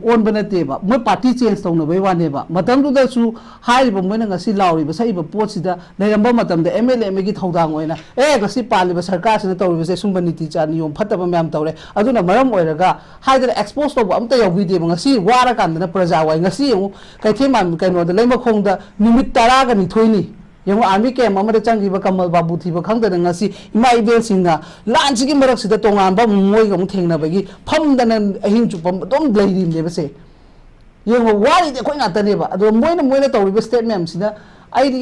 ओन बनतेबा मोइ पार्टी चेंज तौनबै वानेबा मतम दुदसु हाइबो मोइना ngasi लाउरिबा सैबा पोटसिदा लेरंबा मतमदा एमएलए मेगी थौदांग ओइना ngasi पालिबा सरकार सिना तौरिबसे सुंबा नीति चा नियम फतबा म्याम तौरे अदुना मरम ओइरगा हाइदर एक्सपोज तौबा अमता यौबिदेबा ngasi वारा कांदना प्रजा वाइ ngasi यु कैथेमा कइनोदा लेमा खोंगदा निमित 10 ga निथोइनी यंग आर्मी कैम्प अमदा चंगिबा कमल बाबू थीबा खंगदना ngasi इमा इबेल सिंगा लांचिगी मरकसिदा तोंगानबा मोइगा मु थेंगनाबगी फमदना अहिंग चुपम दम लेरिमनेबसे यंग वारी दे खोइ नातनेबा अदो मोइना तौरिबा स्टेट मैम सिदा आइदी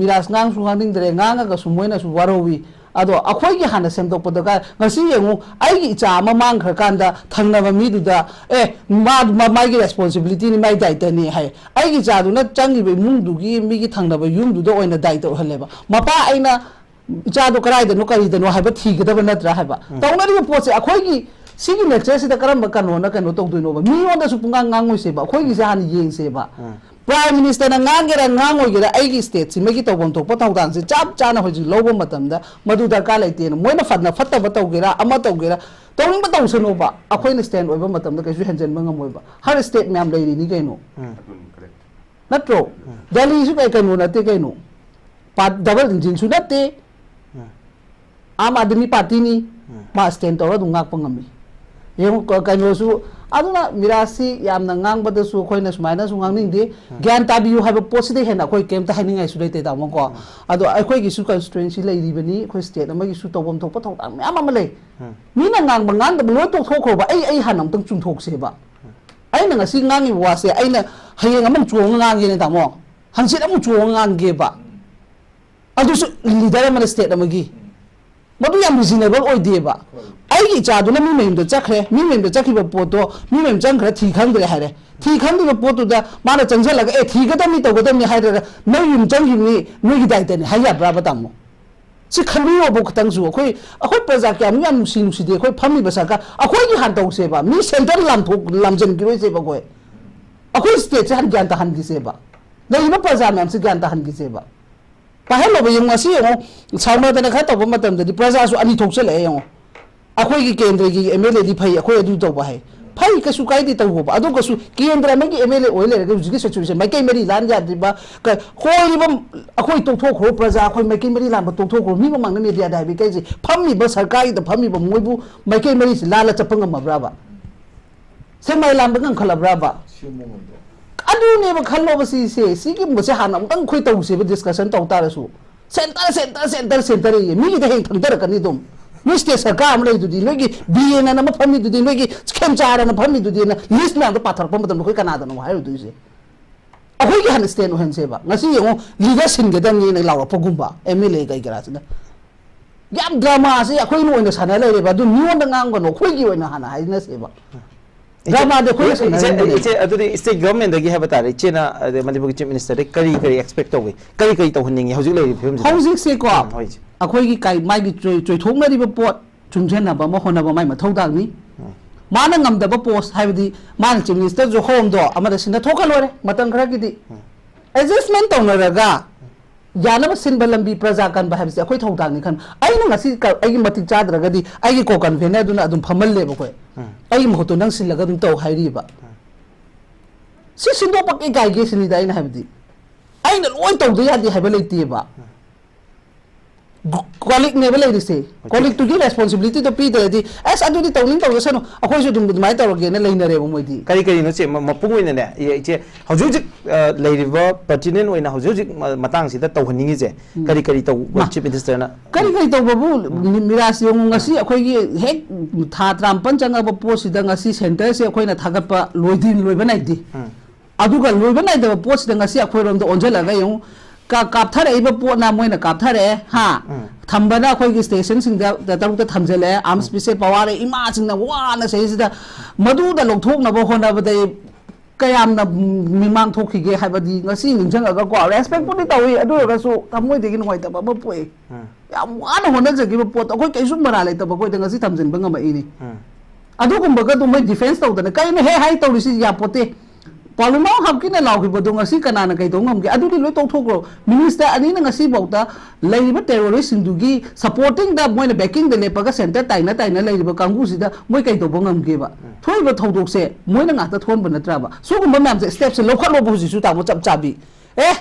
मिराज ngang सु ngang दरे ngang ga सु मोइना सु वारोवी अदो अखोइगी हाना सेमदोपदगा ngasi यंगु आइगी इचा अमा मांगखर कांदा थंगनाबा मीदुदा माइगी रेस्पोंसिबिलिटी नि माइ दायित्व नि हाय आइगी चादुना चंगिबे मुंगदुगी मिगी थंगनाबा युमदुदा ओइना दायित्व हलेबा मपा आइना इचादो कराइदनो करिदनो हायबा थीगदबा नत्रा हायबा तौनरिबा पोसे अखोइगी सिगी लेक्चर सिदा करम कनो ना कनो तौदुनोबा मियोंदा सु पुंगा ngang ओइसेबा अखोइगी से हानि येंगसेबा Prime Minister na ngangira ngangogira aigi state si magi tawbam thokpa thawdang si chap chana hoji lobo matamda madu darkar laite moina fatna fatta batawgira ama tawgira tawing ba tawsano ba akhoi na stand oiba matamda kaisu henjen ba ngamoiba har state ma'am leiri ni kaino natro Delhi su kai kaino nate kaino double engine su nate Aam Aadmi Party ni ma stand tawra dungak pangami yung kaino su aduna mirasi yamna ngang bada su khoi na sumaina su ngang ning de gyan tabi yu have positive hena khoi kem ta haningai su dei te da mo ko ado khoi gi su constituency lei ri bani khoi state ama gi su tawbam thok pa thok am ama lei mi na ngang bangang da lo tok thok ba ai hanam tang chung thok se ba ai na ngasi ngang i wa se ai na hayeng amang chuang ngang ge ne da mo hansit amu chuang ngang ge ba ado su leader ama state ama gi madu yam reasonable oi de ba ai gi cha du na mi mem do chakhe mi mem do chakhi ba poto mi mem chang khra thi khang de hare thi khang de poto da ma na chang la e thi ga da mi to ga da mi hare no yum chang hi ni no gi dai de ni haya bra ba tam mo si khami o bo khang su khoi akhoi praja kya mi am sin si de khoi phami ba sa ka akhoi gi han to se ba mi center lam thok lam jen gi roi se ba khoi akhoi state han gyan ta han gi se ba nei ba praja me am si gyan ta han gi se ba pahelo ba yung ngasi yung sauna da na kha to ba matam da di praja su ani thok se le yung akhoi gi kendra gi MLA di phai akhoi adu to ba hai phai ka su kai di to ba adu ka su kendra me gi MLA oi le ga ji gi situation mai kai meri lan ja di ba ka khoi ba akhoi to thok ho praja akhoi mai kai meri lan ba to thok ho mi ba mang na media dai bi kai ji phammi ba sarkar da phammi ba moi bu mai kai meri la la chapang ma bra ba se mai lan ba ngang khala bra ba adu ne ba khallo ba si gi mo se hanam tang khoi to se ba discussion to ta ra su center ye mi gi da heng thang dar ka ni dum Mr. Sakam lay to the Logi, being an family to the Logi, Skemchar and a family to the list man the pattern from the Canada. Why do you say? A week understand when Seba. Nasi, leaders in Gedan in a Laura Pogumba, Emile Gaigrasina. Yam drama, say a queen in the Sanale, but do you want the Nango, no quick you in a Hana, I never. Drama the question is state government the Gihabatari, China, the Manipur Minister, Kari expect of it. Kari to winning housing sake. Akhoi kai mai gi choi thong na ri ba pot chungchen na ba ma hona ba mai ma thau dal ni mana ngam da ba post haibdi man chief minister jo home do amada sinda thoka lore matang khara gi di adjustment tong na raga yana ba sin ba lambi praja kan ba haibsi akhoi thau dal ni khan ai na ngasi ka ai gi matik cha dra ga di ai gi ko convenor du na adum phamal le ba khoi ai mo to nang sil laga dum to hairi ba si sindo pak e gai ge sini dai na haibdi ai na loi to de ya di haiba le ti ba colleague never like this say colleague to give responsibility to people di as adu di tawning taw sano akhoi su dum mai taw ge na leina re mo moi di kari no che mapung oina ne ye che haujuk leiriba pertinent oina haujuk matang sida taw haningi je kari taw chief minister na kari taw babu Miraj yung ngasi akhoi gi hek tha tram panchanga ba post sida ngasi center se akhoi na thagat pa loidin loiba nai di adu ga loiba nai da post sida ngasi akhoi rom da onjala ga yung kapthare iba po na moina kapthare ha thambana khoi gi station sing da taruk ta thamjele arm special power ima sing na wa na sei sida madu da lokthok na bo hona ba dai kayam na mimang thok gi ge habadi ngasi ningjang aga ko respect po ni tawi adu ga su thamoi de gi noi ta ba po e yam wa na hona jagi ba po to khoi kai sum mara le ta ba khoi da ngasi thamjin ba ngama ini adu kum ba ga du mai defense taw da kai na he hai taw ri si ya pote Paluma hapkin na law kibo ngasi kanana kay dong ngamgi adu di lo tok minister ani na ngasi bauta leiba terrorist sindugi supporting da moina backing the lepaga center taina leiba kangu sida moi kay do ngamgi ba thoi ba thodok se moina ngata thon ba natra ba so gum mam se steps lo khat lo bu su ta mo chap chabi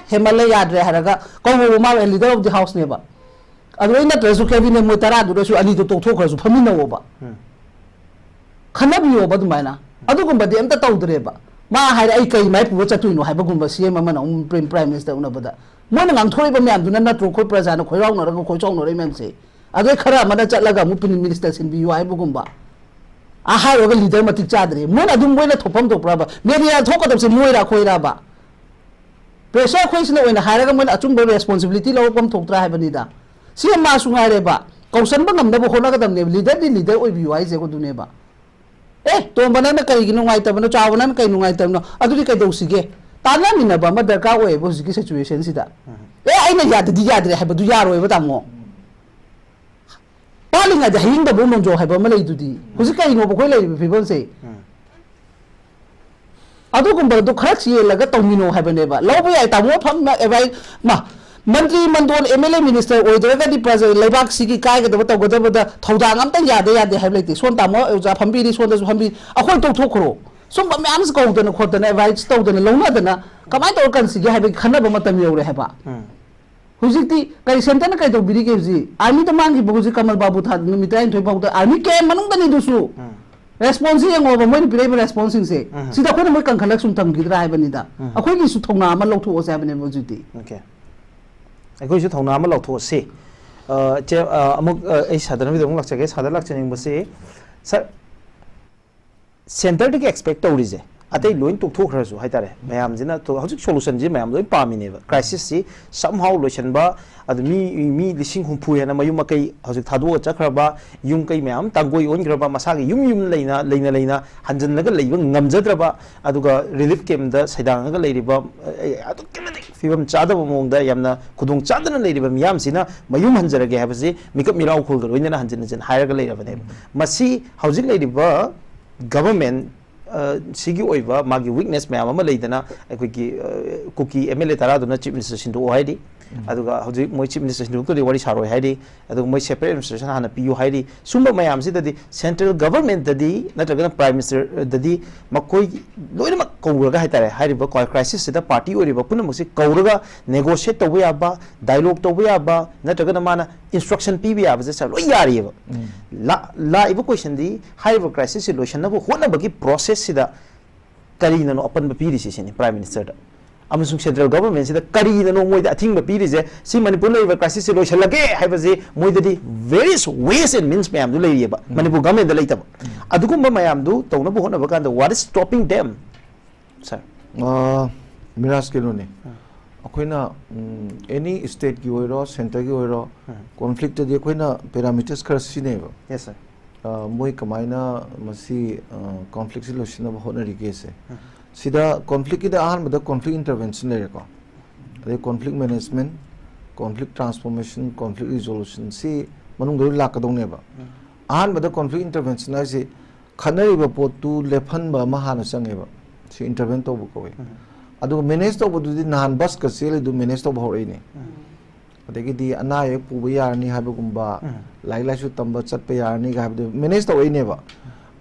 himalaya dre haraga ko ma leader of the house ne ba adu ina tresu cabinet mo tara du su ani to tok thok su phamina wo ba khanabi wo ba du maina adu gum ba de amta tawdre ba ma hai ai kai mai pu cha tu no hai ba gum ba CM ma na prime minister una bada mo na ngang thoi ba myam du na tro khoi praja na khoi raw na ra khoi chong no re mem se adu khara ma na chat la ga mu prime minister sin bi ai ba gum ba a ha ro ga leader ma tik cha dre mo na dum mo na thopam to pra ba media thok ka dam se moi ra khoi ra ba pressure khoi sin na ha ra ga mo na achung ba responsibility lo pam thok tra hai ba ni da CM ma su ngai re ba kausan ba ngam na ba khona ga dam ne leader oi bi ai je ko du ne ba to banana kai gi nungai ta bana chawana kai nungai ta no aduri kai do sige tana mina ba ma darka oi bo sigi situation sida ai na ya di ya dre ha ba du ya ro ba ta mo palinga ja hinda bo mon jo ha ba ma lei du di husi kai no bo khoi lei fi bon se ꯑꯗꯨꯒꯨꯝꯕꯗꯣ ꯈꯔ ꯆꯦꯜꯂꯒ ꯇꯧꯃꯤꯟꯅꯧ ꯍꯥꯏꯕꯅꯦꯕ ꯂꯧꯕ ꯌꯥꯏ ꯇꯥꯃꯣ ꯐꯝꯅ ꯑꯦꯚꯥꯏ ꯃꯥ ꯃꯟꯇ꯭ꯔꯤ ꯃꯟꯗꯣꯟ MLA. Minister ꯑꯣꯏꯗ꯭ꯔꯒꯗꯤ ꯄ꯭ꯔꯖꯥ ꯂꯩꯕꯥꯛꯁꯤꯒꯤ ꯀꯥꯏꯒꯗꯕ ꯇꯧꯒꯗꯕꯗ ꯊꯧꯗꯥꯡ ꯑꯝꯇ ꯌꯥꯗꯦ ꯍꯥꯏꯕ ꯂꯩꯇꯦ ꯁꯣꯟ ꯇꯥꯃꯣ ꯑꯣꯖꯥ ꯐꯝꯕꯤꯔꯤ ꯁꯣꯟꯗꯁꯨ ꯐꯝꯕꯤꯔꯤ ꯑꯩꯈꯣꯏ ꯇꯧꯊꯣꯛꯈ꯭ꯔꯣ ꯁꯨꯝꯕ ꯃꯌꯥꯝꯁꯨ ꯀꯧꯗꯅ ꯈꯣꯠꯇꯅ ꯑꯦꯗꯚꯥꯏꯁ ꯇꯧꯗꯅ ꯂꯧꯅꯗꯅ ꯀꯃꯥꯏꯅ ꯇꯧꯔ ꯀꯟꯁꯤꯒꯦ ꯍꯥꯏꯕꯒꯤ ꯈꯟꯅꯕ ꯃꯇꯝ ꯌꯧꯔꯦ ꯍꯥꯏꯕ ꯍꯧꯖꯤꯛꯇꯤ ꯀꯔꯤ ꯁꯦꯟꯇꯔꯅ ꯀꯩ ꯇꯧꯕꯤꯔꯤꯒꯦ ꯍꯧꯖꯤꯛ ꯑꯥꯔꯃꯤꯗ ꯃꯥꯡꯈꯤꯕ ꯍꯧꯖꯤꯛ ꯀꯃꯜ ꯕꯥꯕꯨ ꯊꯥ ꯅꯨꯃꯤꯠ 23 ꯐꯥꯎꯗ ꯑꯥꯔꯃꯤ ꯀꯦꯝ ꯃꯅꯨꯡꯗꯅꯤ ꯑꯗꯨꯁꯨ ꯔꯦꯁꯄꯣꯟꯁꯁꯤ ꯌꯦꯡꯉꯣꯕ ꯃꯣꯏꯅ ꯄꯤꯔꯛꯏꯕ ꯔꯦꯁꯄꯣꯟꯁꯁꯤꯡꯁꯦ ꯁꯤꯗ ꯑꯩꯈꯣꯏꯅ ꯃꯣꯏ ꯀꯟꯈꯠꯂꯒ ꯁꯨꯝ ꯊꯝꯈꯤꯗ꯭ꯔꯥ ꯍꯥꯏꯕꯅꯤꯗ ꯑꯩꯈꯣꯏꯒꯤꯁꯨ ꯊꯧꯅꯥ ꯑꯃ ꯂꯧꯊꯣꯛꯑꯁꯦ ꯍꯥꯏꯕꯅꯦꯕ ꯍꯧꯖꯤꯛꯇꯤ ꯑꯩꯈꯣꯏꯁꯨ ꯊꯧꯅꯥ ꯑꯃ ꯂꯧꯊꯣꯛꯑꯁꯤ ꯑꯃꯨꯛ ꯑꯩ ꯁꯥꯗꯅꯕꯤꯗ ꯑꯃꯨꯛ ꯂꯥꯛꯆꯒꯦ ꯁꯥꯗ ꯂꯥꯛꯆꯅꯤꯡꯕꯁꯤ ꯁꯔ ꯁꯦꯟꯇꯔꯗꯒꯤ ꯑꯦꯛꯁꯄꯦꯛ ꯇꯧꯔꯤꯁꯦ ꯑꯇꯩ ꯂꯣꯏ ꯇꯣꯛꯊꯣꯛꯈ꯭ꯔꯁꯨ ꯍꯥꯏꯇꯥꯔꯦ ꯃꯌꯥꯝꯁꯤꯅ ꯍꯧꯖꯤꯛ ꯁꯣꯂꯨꯁꯟꯁꯤ ꯃꯌꯥꯝ ꯂꯣꯏ ꯄꯥꯝꯃꯤꯅꯦꯕ ꯀ꯭ꯔꯥꯏꯁꯤꯁꯁꯤ ꯁꯝꯍꯥꯎ ꯂꯣꯏꯁꯤꯟꯕ ꯑꯗꯨ ꯃꯤ 50,000 ꯍꯦꯟꯅ ꯃꯌꯨꯝ ꯃꯀꯩ ꯍꯧꯖꯤꯛ ꯊꯥꯗꯣꯛꯑ ꯆꯠꯈ꯭ꯔꯕ ꯌꯨꯝ ꯀꯩ ꯃꯌꯥꯝ ꯇꯥꯡꯒꯣꯏ ꯑꯣꯟꯈ꯭ꯔꯕ ꯃꯁꯥꯒꯤ ꯌꯨꯝ ꯂꯩꯅ ꯍꯟꯖꯤꯜꯂꯒ ꯂꯩꯕ ꯉꯝꯖꯗ꯭ꯔꯕ ꯑꯗꯨꯒ ꯔꯤꯂꯤꯐ ꯀꯦꯝꯗ ꯁꯩꯗꯥꯡꯉꯒ ꯂꯩꯔꯤꯕ ꯑꯗꯨꯛꯀꯤ ꯃꯇꯤꯛ ꯐꯤꯕꯝ ꯆꯥꯗꯕ ꯃꯑꯣꯡꯗ ꯌꯥꯝꯅ ꯈꯨꯗꯣꯡ ꯆꯥꯗꯅ ꯂꯩꯔꯤꯕ ꯃꯤꯌꯥꯝꯁꯤꯅ ꯃꯌꯨꯝ ꯍꯟꯖꯔꯒꯦ ꯍꯥꯏꯕꯁꯤ ꯃꯤꯀꯞ ꯃꯤꯔꯥꯎꯈꯨꯜꯒ ꯂꯣꯏꯅꯅ ꯍꯟꯖꯤꯟ ꯍꯥꯏꯔꯒ ꯂꯩꯔꯕꯅꯦꯕ ꯃꯁꯤ ꯍꯧꯖꯤꯛ ꯂꯩꯔꯤꯕ ꯒꯚꯔꯟꯃꯦꯟ ꯁꯤꯒꯤ ꯑꯣꯏꯕ ꯃꯥꯒꯤ ꯋꯤꯛꯅꯦꯁ ꯃꯌꯥꯝ ꯑꯃ ꯂꯩꯗꯅ ꯑꯩꯈꯣꯏꯒꯤ ꯀꯨꯀꯤ ꯑꯦꯝ.ꯑꯦꯜ.ꯑꯦ. ꯇꯔꯥꯗꯨꯅ ꯆꯤꯞ ꯃꯤꯅꯤꯁꯇꯔ ꯁꯤꯟꯗꯣꯛꯑꯣ ꯍꯥꯏꯔꯤ ꯑꯗꯨꯒ ꯍꯧꯖꯤꯛ ꯃꯣꯏ ꯆꯤꯞ ꯃꯤꯅꯤꯁꯇꯔ ꯁꯤꯟꯗꯣꯛꯇ꯭ꯔꯗꯤ ꯋꯥꯔꯤ ꯁꯥꯔꯣꯏ ꯍꯥꯏꯔꯤ ꯑꯗꯨꯒ ꯃꯣꯏ ꯁꯦꯄꯔꯦꯠ ꯑꯦꯗꯃꯤꯅꯤꯁꯇ꯭ꯔꯦꯁꯟ ꯍꯥꯟꯅ ꯄꯤꯌꯨ ꯍꯥꯏꯔꯤ ꯁꯨꯝꯕ ꯃꯌꯥꯝꯁꯤꯗꯗꯤ ꯁꯦꯟꯇ꯭ꯔꯦꯜ ꯒꯚꯔꯟꯃꯦꯟꯇꯗꯤ ꯅꯠꯇ꯭ꯔꯒꯅ ꯄ꯭ꯔꯥꯏꯝ ꯃꯤꯅꯤꯁꯇꯔꯗꯗꯤ ꯃꯈꯣꯏꯒꯤ ꯂꯣꯏꯅꯃꯛ ꯀꯧꯔꯒ ꯍꯥꯏꯇꯥꯔꯦ ꯍꯥꯏꯔꯤꯕ ꯀ꯭ꯔꯥꯏꯁꯤꯁꯁꯤꯗ ꯄꯥꯔꯇꯤ ꯑꯣꯏꯔꯤꯕ ꯄꯨꯝꯅꯃꯛꯁꯤ ꯀꯧꯔꯒ ꯅꯦꯒꯣꯁꯤꯌꯦꯠ ꯇꯧꯕ ꯌꯥꯕ ꯗꯥꯏꯂꯣग ꯇꯧꯕ ꯌꯥꯕ ꯅꯠꯇ꯭ꯔꯒꯅ ꯃꯥꯅ ꯏꯟꯁꯇ꯭ꯔꯛꯁꯟ ꯄꯤꯕ ꯌꯥꯕꯁꯦ ꯁꯔ ꯂꯣꯏ ꯌꯥꯔꯤꯑꯕ ꯂꯥꯛꯏꯕ ꯀꯣꯏꯁꯟꯗꯤ ꯍꯥꯏꯔꯤꯕ ꯀ꯭ꯔꯥꯏꯁꯤꯁꯁꯤ ꯂꯣꯏꯁꯤꯟꯅꯕ ꯍꯣꯠꯅꯕꯒꯤ ꯄ꯭ꯔꯣꯁꯦꯁꯁꯤꯗ ꯀꯔꯤꯅꯅꯣ ꯑꯄꯟꯕ ꯄꯤꯔꯤꯁꯤ ꯁꯤꯅꯤ ꯄ꯭ꯔꯥꯏꯝ ꯃꯤꯅꯤꯁꯇꯔꯗ ꯑꯃꯁꯨꯡ ꯁꯦꯟꯇ꯭ꯔꯦꯜ ꯒꯚꯔꯟꯃꯦꯟꯁꯤꯗ ꯀꯔꯤꯅꯅꯣ ꯃꯣꯏꯗ ꯑꯊꯤꯡꯕ ꯄꯤꯔꯤꯁꯦ ꯁꯤ ꯃꯅꯤꯄꯨꯔ ꯂꯩꯔꯤꯕ ꯀ꯭ꯔꯥꯏꯁꯤꯁꯁꯤ ꯂꯣꯏꯁꯤꯜꯂꯒꯦ ꯍꯥꯏꯕꯁꯤ ꯃꯣꯏꯗꯗꯤ ꯚꯦꯔꯤꯌꯁ ꯋꯦꯁ ꯑꯦꯟ ꯃꯤꯟꯁ ꯃꯌꯥꯝꯗꯨ ꯂꯩꯔꯤꯑꯕ ꯃꯅꯤꯄꯨꯔ ꯒꯚꯔꯟꯃꯦꯟꯗ ꯂꯩꯇꯕ ꯑꯗꯨꯒꯨꯝꯕ ꯃꯌꯥꯝꯗꯨ ꯇꯧꯅꯕ ꯍꯣꯠꯅꯕ ꯀꯥꯟꯗ ꯋꯥꯠ ꯏꯁ ꯁ꯭ꯇꯣꯞꯄꯤꯡ DM sir Miraj केनोने अखोइना any state की ओइरो सेंटर की ओइरो कॉन्फ्लिक्ट दे अखोइना पैरामीटर्स खर सिनेबो यस सर मोय कमाइना मसी कॉन्फ्लिक्ट सिलोशन होनरी केसे सिदा कॉन्फ्लिक्ट की आहन बद कॉन्फ्लिक्ट इंटरवेंशन लेको अदे conflict management conflict transformation conflict resolution सी मनुंग दो लाकदोनेबा आहन बद कॉन्फ्लिक्ट इंटरवेंशन आइसे खनरिबा पोतु लेफन बा महान संगेबा सी इंटरवेंट तो बुकोवे अदु मैनेज तो बुदुदि नान बस का सेल दु मैनेज तो भौरैने अदगिदि अना एक पुबा यारनी हाबगुंबा लाई लाइसु तंबा चटपा यारनी गा हाबदु मैनेज तो ओइनेबा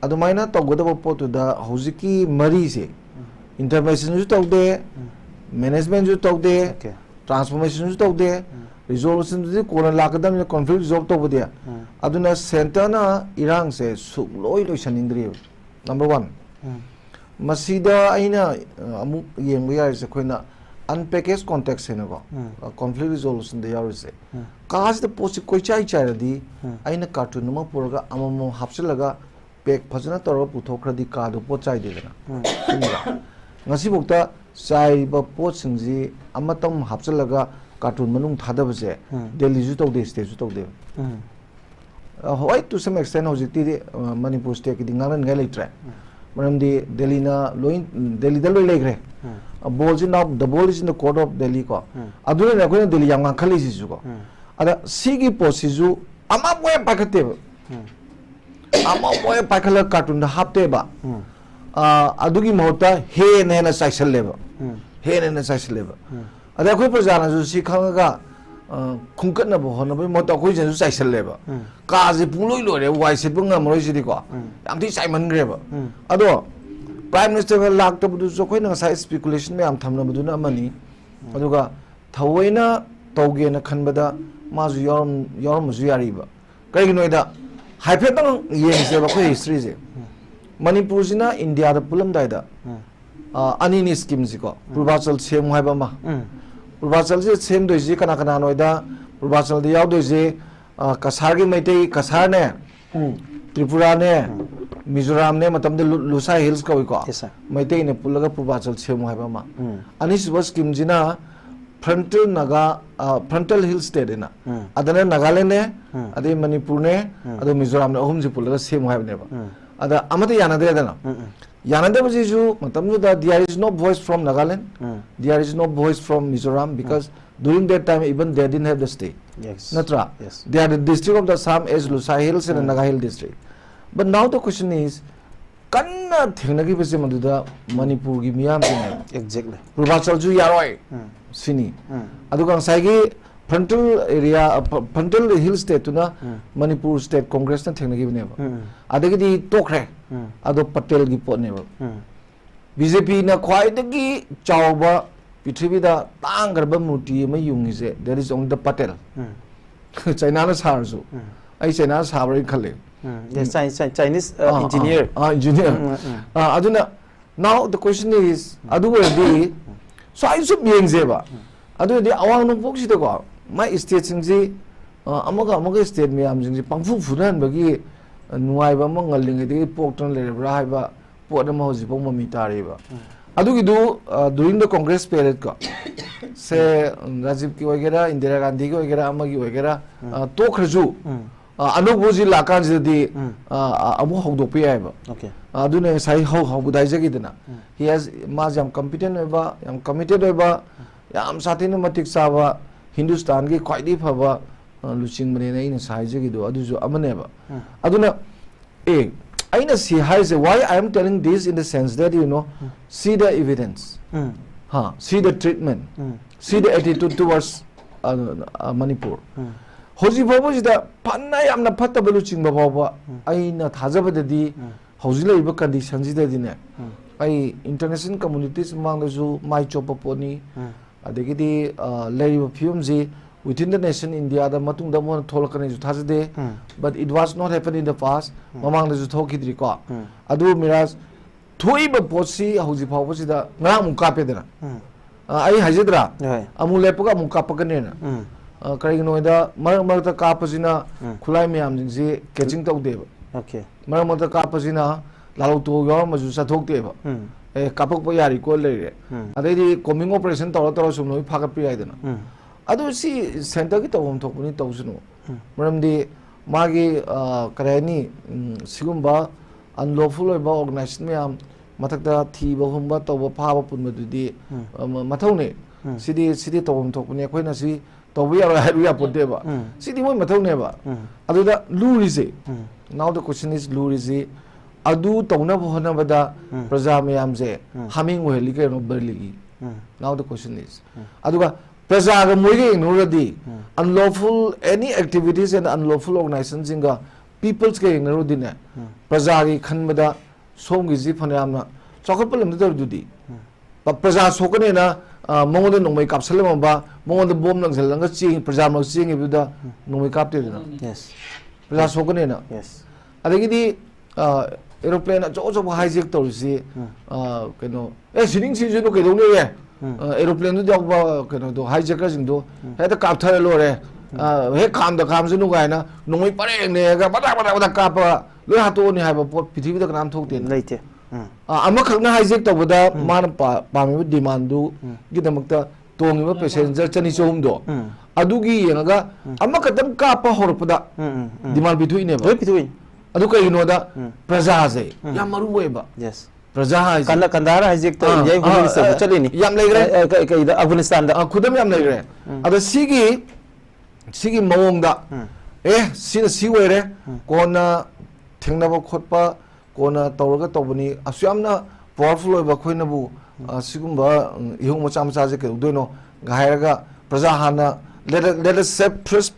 अदु माइना तो गदब पोतुदा हौजिकी मरी से इंटरवेंशन जु तौदे मैनेजमेंट जु तौदे ट्रांसफॉर्मेशन जु तौदे रिजोल्यूशन जु कोना लाकदम कॉन्फ्लिक्ट रिजॉल्व तो बदिया अदुना सेंटरना इरांग से सुलोय लोइसनिंद्रि नंबर 1 मसीदा आइना अमुक येंबो यारिसे खोइना अनपैकेज कॉन्टेक्स्ट सेनको कॉन्फ्लिक्ट रिजोल्यूशन दे यारिसे काज द पोसि कोइ चाइ चाइरदी आइना कार्टून नमा पुरगा अममो हापसलगा पैक फजना तोर पुथोखरदी कादो पोत चाइ देदना ngasi bokta chai ba pot singji amatam hapsalaga cartoon manung thadabase delhi ju tawde state ju tawde hoy to some extent hojiti manipur state ki dinganan ngai leitre maramdi delhi na loin delhi da loi legre ball is now the ball is in the court of delhi ko aduna na ko delhi yang khali ji ju ko ada sigi posiju ama boy pakate ama boy pakala cartoon da hapte ba अदुगी महत्ता हेन हेन साइसल लेबा हेन हेन साइसल लेबा अदा कोई प्रजाना जो सिखांगा खुंकन न बहन बे मत कोई जन साइसल लेबा काजे पुलोय लोरे वाइ सेट बंग मरोय सिदि को याम थि साइमन ग्रेबा अदो प्राइम मिनिस्टर का लाक तो बुदु जो कोई न साइ स्पेकुलेशन में आम थमना बुदुना अमनी अदुगा थवैना तौगे न खनबदा माजु यरम मजु यारिबा करिगिनोइदा हाइफेटन येंसे बा कोई हिस्ट्री जे मणिपुर सिना इंडिया दा पुलम दाइदा अनिनी स्कीम सिको पूर्वाचल सेम हाइबा मा पूर्वाचल से सेम दोइजि कना कना नोइदा पूर्वाचल दे याव दोइजि कसार गे मैते कसार ने त्रिपुरा ने मिजोराम ने मतम दे लुसा हिल्स को को मैते ने पुलगा पूर्वाचल सेम हाइबा मा अनि सुबह स्कीम जिना फ्रंटल हिल स्टेट ना अदने नागालैंड ने अदे मणिपुर ने अदो मिजोराम ने अहुम जि पुलगा सेम हाइबनेबा ada amate yanadre dana yanade bajiju matamju da there is no voice from Nagaland there is no voice from Mizoram because during that time even they didn't have the state natra they are the district of the Assam as Lusai Hills and Naga Hill district but now the question is kanna thengnagi bese maduda manipur gi miyam ne exactly purvachal ju yaroi sini aduga saigi frontal area frontal hill state tuna manipur state congress na thengnagi ne adagi di tokre ado patel gi pot ne bjp na khwai dagi chawba pithribi da tangarba muti ma yungi se there is only the patel china na sarju ai china sabri khale yes Chinese engineer engineer aduna now the question is adu di so I should be ba adu di awang nu pok si ko my state singji amaga state mi am singji pangfu funan bagi nuai ba mangaling di pok ton le bra hai ba pot ma hoji pok mami tari ba adu gi du during the congress period ko se Rajiv ki wagera Indira Gandhi ki wagera amagi wagera to khrju anubuji lakan jidi amu hogdopi aiba okay adune sai ho budai jagidna he has mazam competent oiba yam committed oiba yam satin matik sawa hindustan gi khwaidi phaba luching mane nei na sai jagido aduju amaneba aduna aina see has why I am telling this in the sense that you know see the evidence see the treatment see the attitude towards Manipur hoji bobo jida panna yamna phatta balu chingba bobo aina thajaba di hoji leiba condition jida dine ai international communities mang da ju mai chopa poni adegi di leiba film ji within the nation India da matung da mon tholkane ju thajade but it was not happened in the past mamang da ju thokidri ko adu Miraj thoiba posi hoji bobo jida nga mu kape dena ai hajidra amu lepaga mu kapagane na kari noida marta kapasina khulai myam jingsi catching tawdeba okay marta kapasina lalu to yo maju sathok deba kapak pa yari ko le adai combing operation tawra sum noi phagat pi aidana adu si center ki tawom thokuni tawsunu maramdi magi karani sigumba unlawful oiba organization myam mathakta thiba humba tawba phaba punma dudi mathawne sidi tawom thokuni khoina si tawbi ara haruya podeba sidi moi mathawne ba aduda lurize now the question is lurize adu tawna bhona bada praja mayam je haming wehli ke no berligi now the question is aduga praja ga moige ignoradi unlawful any activities and unlawful organizations inga peoples ke ignorodine praja gi khanbada somgi ji phanamna chokapal lam dudi praja sokane na mongoda nongmai kapsalama ba mongoda bom nang selanga chi praja mak chi ngi buda nongmai kapte na yes praja sokane na yes adagi di aeroplane jo hijack torisi keno sining si ju no ke dong ne aeroplane du ba keno do hijacker jing do he ta kap thare lo re he kam da kam ju no ga na nongmai pareng ne ga bada kap lo ha to ni ha ba pot pithibida kanam thok te leite ama khakna hijack tawda man pami demand du gidamakta tongiba passenger chani chom do adugi yenga ama kadam ka pa horpada demand bithui ne ba bithui adu kai no da praja je yam maru weba yes praja ha kala kandara hijack to india human se chali ni yam legre kai da Afghanistan da khudam yam legre ada sigi mawong da si were kona thengnaba khotpa kona tawraga tawbani asyamna powerful oiba khoina bu sigumba ihung macha je ke doino gairaga praja hana let us set first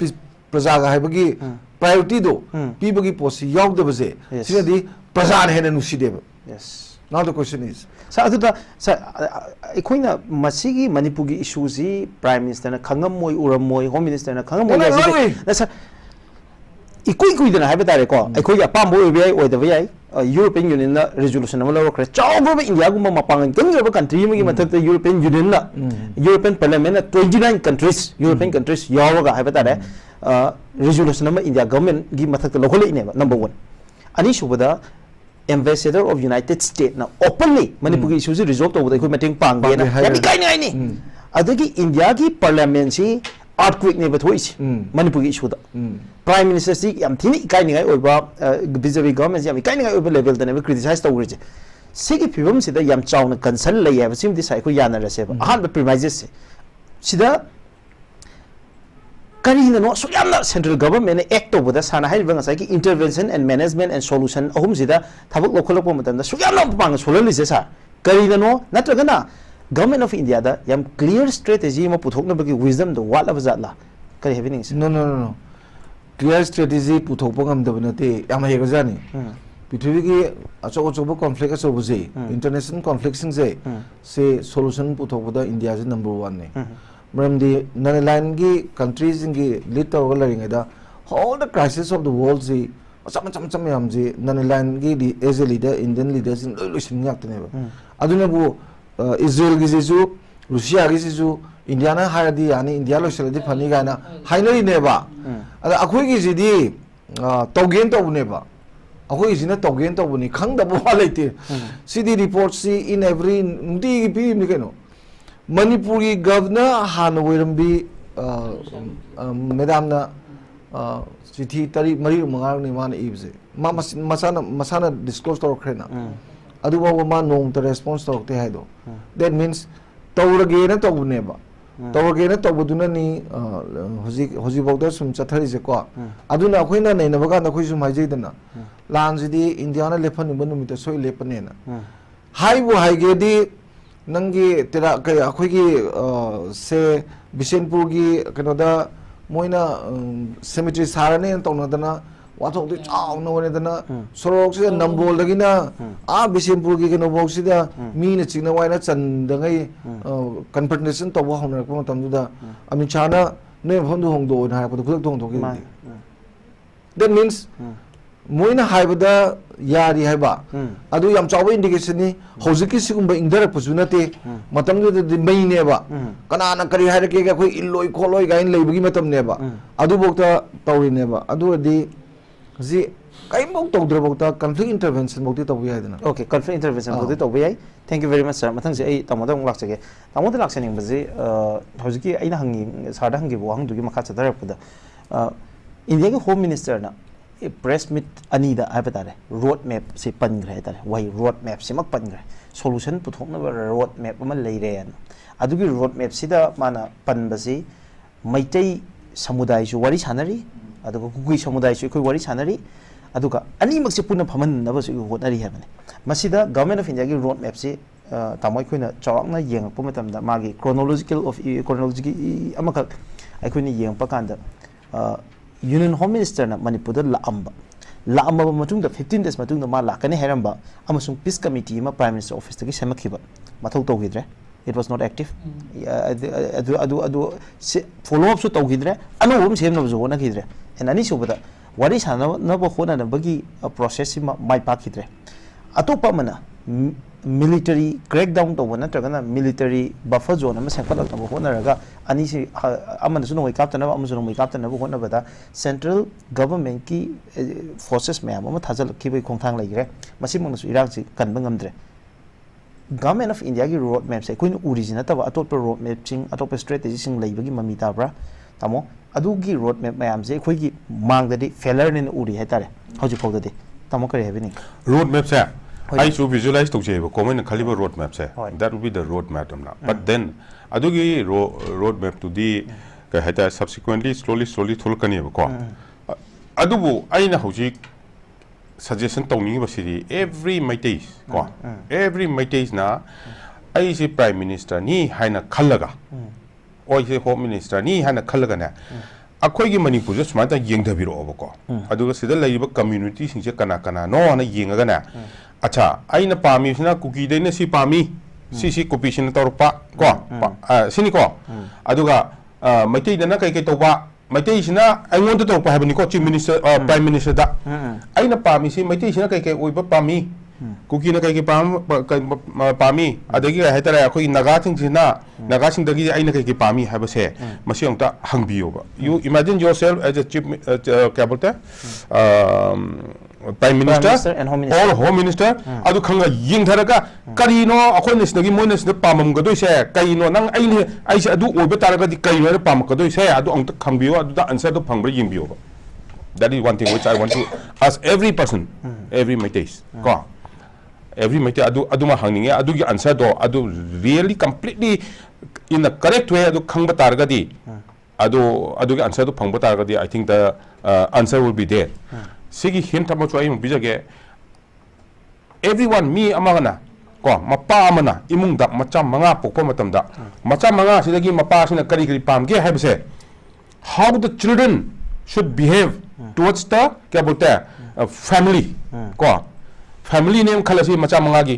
praja ga haibagi priority do pibagi posi yaudabase sinadi praja hena nusideba yes now the question is sa aduda sa ikoina masigi Manipur gi issue ji prime minister na khangam moi uram moi home minister na khangam moi na sa ikoi dana haiba tare ko ikoi apambo obi oidaba yai European Union na resolution amala rokre chawba India gumma mapangan kanjaba country mi mathak European Union na European Parliament na 29 countries European countries yawaga haiba tare resolution ama India government gi mathak lokhole ineba number 1 ani subada ambassador of United States na openly Manipur issue ji resolve to ikoi meeting pangbe na yani kai ni adagi India gi parliament si earthquake ne bathoisi Manipur issue da prime minister si yam thini ikai ni gai oiba BJP government yam ikai ni gai oiba level da ne criticize to urije sigi phibam sida yam chawna concern lay ya sim di sai ko yana rase ba ahan premises sida karino so yamna central government act to boda sana hai banga sai ki intervention and management and solution ahum sida thabuk lokholok pa matam da so yamna pang solali se sa karino natraga na government of India da yam clear strategy ma puthokna bagi wisdom do wala bazatla kari happening no clear strategy puthokpa ngamdaba nate yam hega jani पृथ्वी की अचो अचोब conflict अचोब से international conflict से solution पुथोबदा India से number 1 ने मरमदी ननलाइन की कंट्रीज की लीड तौर लरिंगदा all the crisis of the world से चम चम याम जे ननलाइन की as a leader Indian leaders in लोइसिन याक्तने अदुना बु इजराइल की जेजु रशिया की जेजु इंडिया ना हायदी यानी इंडिया लोइसलदी फनी गाना हाइनरी नेबा अदा अखोई की जिदी तौगेन तौबनेबा अखोई जिना तौगेन तौबनी खंगदब वा लेते सीडी रिपोर्ट सी इन एवरी नुटी की पीम केनो मणिपुर की गवर्नर हान वैरंबी मैडम ना चिठी तरी मरी मंगार ने मान इबसे मा मसाना डिस्क्लोज तौरखरेना अदुबा मा नोंग त रेस्पॉन्स तौरते हाइदो दैट मींस तौरगे ना तौबनेबा तौरगे ना तौबदुना नि होजी बौदा सुम चथरी जे को अदुना अखोइना नैनबगा ना खोइ सुम हाइजेदना लानजिदी इंडिया ना लेफन बनुमित सोइ लेपनेना हाइबु हाइगेदी नंगी तेरा कई अखोइगी से बिशेनपुर की कनोदा मोइना सेमेट्री सारने तौनदना वाथोक चावना वनेदना सोरोक से नंबोल दगिना आ बिशेनपुर की कनो बॉक्सिदा मीना चिंगना वाइना चंदंगै कन्फ्रंटेशन तौबा होनरक मतमदुदा अमित शाहना ने भंदु होंगदो ना हायपदो खुलक दोंगदो दैट मींस मोइना हाइबदा यारी हाइबा अदु याम चाव इंडिकेशन नि हौजिकी सिगुंबा इंदरक पसु नते मतमदुदा मैनेबा कनाना करी हायरके का कोई इल्लोय खोलोय गाइन लेबगी मतमनेबा अदु बोक्ता तौरिनेबा अदुदी जी कई मोक तौद्रबोक्ता कॉन्फ्लिक्ट इंटरवेंशन बोक्ति तौबि हाइदना ओके कॉन्फ्लिक्ट इंटरवेंशन बोक्ति तौबि हाइ thank you very much sir मथंग से आई तमोदा मुक लाक्सगे तमोदा लाक्सनिंग बजे हौजिकी आइना हंगी सारदा हंगी बो हंगदुगी मखा चदरपदा इंडिया के होम मिनिस्टर ना प्रेस मीट अनीदा है रोड मैप से पनग्रे है वही रोड मैप से पनग्रे सोल्यूशन पुथोनब रोड मैप लेरे अदुगी रोड मैप से माना पनबसी मैतै समुदाय वारी सानरी कुकुई समुदाय वारी सानरी अनीमक से पुनः फमनबसु होटनरी है गवर्नमेंट ऑफ इंडिया की रोड मैप से तामो अखोइना चौराकना येंगप मतमदा मागी क्रोनोलॉजिकल येंगप कांदा यूनियन होम मिनिस्टर ना मणिपुर लांब 15 days मतुंग मा लाकने हेरंबा अमसुंग पीस कमिटी मा प्राइम मिनिस्टर ऑफिस तकी सेमखिबा मथौ तौगिद्रे इट वाज नॉट एक्टिव अदु फॉलो अप सु तौगिद्रे अनोबम सेमनबजो होनखिद्रे एन अनि सुबदा वारी सानब होननबगी प्रोसेस सिमा माइ पाखिद्रे अतोपा मना military crackdown to wana tragana military buffer zone ama sangpalak na hona raga ani si amana suno wai kaptana ama suno wai kaptana hona bada central government ki forces mayam ama thajal ki bai khongthang laigre masi mong su irang si kan bangamdre government of india ki road map se kuin origin ta atop road map sing atop strategy sing laibagi mami ta bra tamo adu gi road map mayam se khoi gi mangdadi failure ne uri hetare hoji fogdadi tamo kare happening road map se I should visualize to say, common caliber road map say that would be the road map. But then, adugi road map to the subsequently slowly thulkani ko. Adubu aina hoji suggestion tawni basiri every maitais ko. Every maitais na I say prime minister ni haina khalaga. Or say home minister ni haina khalaga na. अखोई मणिपुर सुमाइना येंधबिरोबको अदुगा सिदा lab community सिंसे कना कना no ना येंगगना अच्छा आइना पामीसिना cookie दैना सि पामी सि कॉपीसिना तौरपा को सिनि को अदुगा मैतै दना कै कै तौबा मैतै सिना आइंगोंद तौरपा हाबनि को चीफ मिनिस्टर प्राइम मिनिस्टर दा आइना पामीसि मैतै सिना कै कै ओइबा पामी कुकी ना कै कै पामी अदगी हैतरा अखोई नागा सिंदगी आइना कै कै पामी हाबसे मसि अंगता हंगबियोबा you imagine yourself as a chief क्या बोलते प्राइम मिनिस्टर और होम मिनिस्टर अदु खंगा यिंगथरगा करिनो अखोई नेसनगी मोय नेसन पाममगदोइसे कइनो नंग आइने आइसे अदु ओइबा तारगदि कइनो पामकदोइसे अदु अंगता खंगबियो अदु दा आंसर दो फंगब्रा यिंगबियोबा that is one thing which I want to ask every person every Metis ko every Metis adu ma hangninge adu gi answer do adu really completely in the correct way adu khangba targadi adugi answer to phangba taragadi I think the answer will be there sigi hint amo choi mu bijage everyone me amagana ko mapa amana imungda macha manga pokpa matamda macha manga sidagi mapa sina kari kari pamge haibse how the children should behave towards the kya bolte family ko family name khalasi macha manga gi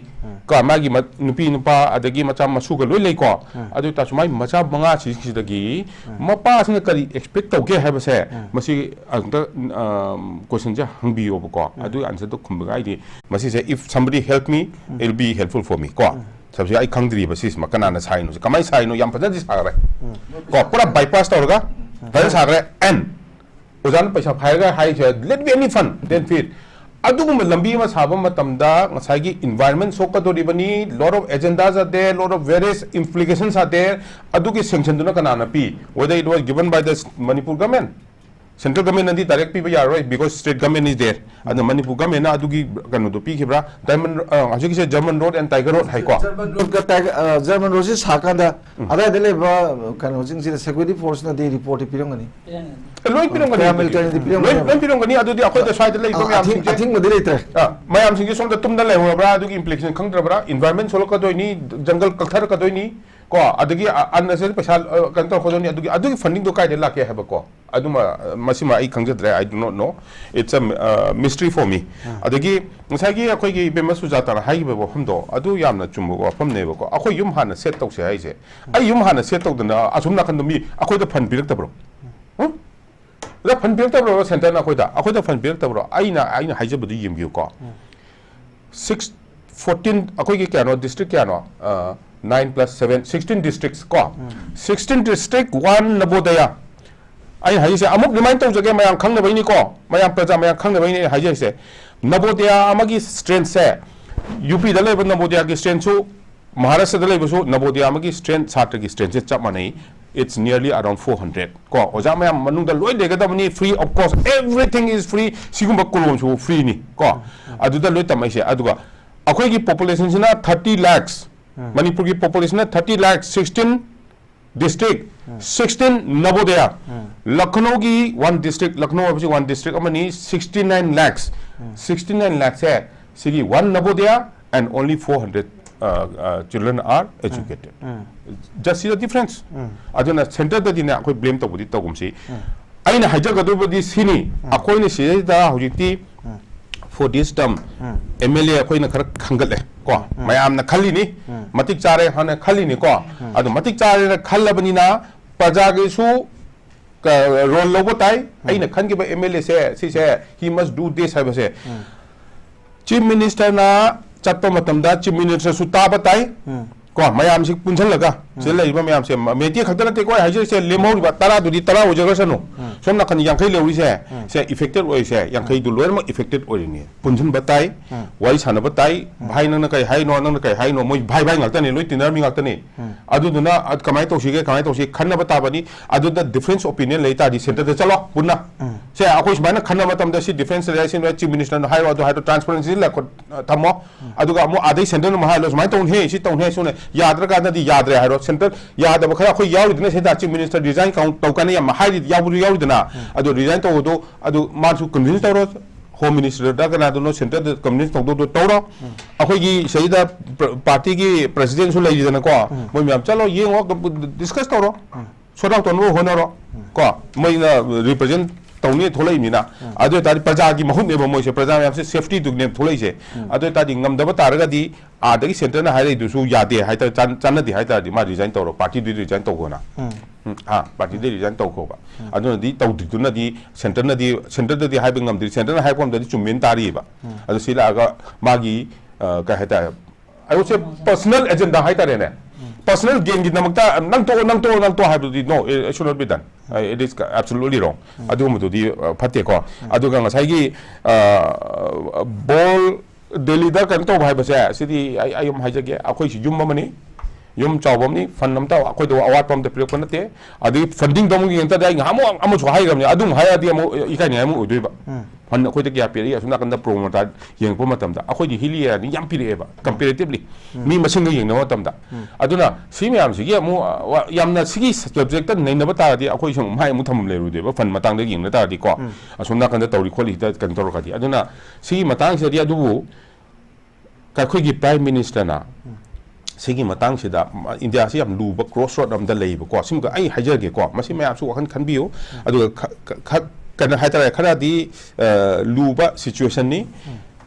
ka magi nupi nupa adagi macha masu ga loi lei ko adu ta sumai macha manga si sidagi mapa sina kari expect tauge haibse masi anta question ja hangbi yo ko adu answer to khumba ai di masi say if somebody help me it will be helpful for me ko sabse ai khangdri basis makana na sai no kamai sai no yam phada di sagare ko pura bypass tawraga phada sagare and ozan paisa phaiga hai je let me any fun then fit adugum lambi ma sabam matamda ngasagi environment sokadoribani lot of agendas are there, lot of various implications are there adugi sanction duna kanana pi whether it was given by the Manipur government central government and the direct people are right because state government is there and the Manipur government na adugi kanu do pi khibra diamond ajugi se German road and tiger road hai ko German road ka tiger German road is hakanda ada dele ba kanu jing si security force na de report pirangani loi pirangani Hamilton di pirangani loi pirangani adudi akhoi da side lei ko I think madile tre mayam singi som da tumda lei bra adugi implication khangdra bra environment solo ka doini jungle kalthar ka doini ko adagi unnecessary paisa kantor khodoni adugi funding do kai de la ke haba ko aduma masima ai khangjadre I do not know it's a mystery for me adagi ngasagi akhoi gi bema Sujata na hai ba hamdo adu yamna chumbo ko famne ba ko akhoi yum hana set tok se hai se ai yum hana set tok dana asumna khan mi akhoi da fund birak ta bro la fund birak ta bro center na akhoi da fund birak ta bro aina haije bu yim gi ko 14 akhoi gi kya no district kya no 9 plus 7 16 districts ko 16 district 1 nabodaya ai hai se amuk remind tau jage mayam khang na baini ko mayam praja mayam khang na baini hai je se nabodaya amagi strength se UP da leba nabodaya gi strength su Maharashtra da leba su nabodaya amagi strength chatra gi strength se chap manai it's nearly around 400 ko oja mayam manung da loi lega da bani free of course everything is free sigumba kolom su free ni ko adu da loi tamai se aduga akhoi gi population sina 30 lakhs Manipur ki population है 30 lakh 16 district 16 Navodaya Lucknow की 1 district Lucknow obviously 1 district अमनी 69 lakhs है सिगी 1 Navodaya and only 400 children are educated just see the difference aduna center da dina akoi blame tabudi tagumsi aina haja gadubadi sini akoi ne se da hojiti for this term MLA akoi na khar khangal ko mayam na khali ni matik chare hane khali ni ko adu matik chare na khalabani na praja ge su role lobo tai aina khan ge ba MLA se si se he must do this have se chief minister na chatpa matam da chief minister su ta batai ko mayam sik punchal laga se lai ba mayam se meti khadana te ko haje se lemau ba tara du di tara ojaga sanu somna khan yang khai lewi se affected oi se yang khai du loer ma affected oi ni punchal batai wai sana batai bhai nang na kai hai no nang na kai hai no moi bhai ngak ta ni loi tinar mi ngak ta ni adu duna kamai to si khanna bata bani adu the difference opinion leita di center te chalo punna se akoi smaina khanna matam da si difference relation chief minister no hai wa do hai to transparency la ko thamo adu ga mo adai center no ma ha lo smai tong he si tong he sune yadra ka di yadre hai ro center yada ba khara khoi yawi dina se da chief minister resign ka to kan ya ma hai di yawi dina adu resign to do adu ma su convince to ro home minister da kana do no center the convince to do to ro akhoi gi sei da party gi president su lai dina ko mo mi am chalo yengo discuss to ro so da to no honoro ko moi na represent tawni tholai mina adu tari praja gi mahut ne mo se praja yam se safety du ne tholai se adu tari ngam da ba taraga di adagi center na haire du su yade hai ta chan di hai ta di ma resign to ro party di resign to gona party di resign to ko ba adu di to du na di center da di hai ngam di center na hai kom da di chumin tari ba adu sila ga magi ka hai ta I would say personal agenda hai ta re ne personal gain gi namakta nang to have to no it should not be done it is absolutely wrong adu mu di phatte ko adu ga ngasai gi ball delhi da kan to bhai ba se sidi ayum haijage akhoi si yum mani yum chawbam ni fund nam ta akhoi do award pam de prek kon te adu funding dom gi enta dai ngamo amu so hai gam ni adu hai adi amu ikai ni amu udoi ba ꯐꯟ ꯑꯩꯈꯣꯏꯗ ꯀꯌꯥ ꯄꯤꯔꯛꯏ ꯑꯁꯣꯝ ꯅꯥꯀꯟꯗ promoter ꯌꯦꯡꯉꯛꯄ ꯃꯇꯝꯗ ꯑꯩꯈꯣꯏꯒꯤ ꯍꯤꯂꯤ ꯑꯦꯔꯤꯌꯥꯅꯤ ꯌꯥꯝ ꯄꯤꯔꯛꯑꯦꯕ ꯀꯝꯄꯦꯔꯦꯇꯤꯚꯂꯤ ꯃꯤ ꯃꯁꯤꯡꯒ ꯌꯦꯡꯅꯕ ꯃꯇꯝꯗ ꯑꯗꯨꯅ ꯁꯤ ꯃꯌꯥꯝꯁꯤꯒꯤ ꯑꯃꯨꯛ ꯌꯥꯝꯅ ꯁꯤꯒꯤ ꯁꯕꯖꯦꯛꯇ ꯅꯩꯅꯕ ꯇꯥꯔꯗꯤ ꯑꯩꯈꯣꯏ ꯁꯨꯝ ꯃꯥꯏ ꯑꯃꯨꯛ ꯊꯝꯐꯝ ꯂꯩꯔꯨꯗꯦꯕ ꯐꯟ ꯃꯇꯥꯡꯗ ꯌꯦꯡꯅ ꯇꯥꯔꯗꯤ ꯀꯣ ꯑꯁꯣꯝ ꯅꯥꯀꯟꯗ ꯇꯧꯔꯤ ꯈꯣꯠꯂꯤꯁꯤꯗ ꯀꯩꯅꯣ ꯇꯧꯔꯒꯗꯤ ꯑꯗꯨꯅ ꯁꯤꯒꯤ ꯃꯇꯥꯡꯁꯤꯗꯗꯤ ꯑꯗꯨꯕꯨ ꯑꯩꯈꯣꯏꯒꯤ ꯄ꯭ꯔꯥꯏꯝ ꯃꯤꯅꯤꯁꯇꯔꯅ ꯁꯤꯒꯤ ꯃꯇꯥꯡꯁꯤꯗ ꯏꯟꯗꯤꯌꯥꯁꯤ ꯌꯥꯝ ꯂꯨꯕ ꯀ꯭ꯔꯣꯁ ꯔꯣꯗ ꯑꯃꯗ ꯂꯩꯕꯀꯣ ꯁꯤꯃꯒ ꯑꯩ ꯍꯥꯏꯖꯒꯦꯀꯣ ꯃꯁꯤ ꯃꯌꯥꯝꯁꯨ ꯋꯥꯈꯜ ꯈꯟꯕꯤꯌꯨ ꯑꯗꯨꯒ ꯀꯩꯅꯣ ꯍꯥꯏꯇꯥꯔꯦ ꯈꯔꯗꯤ ꯂꯨꯕ ꯁꯤꯆꯨꯋꯦꯁꯟꯅꯤ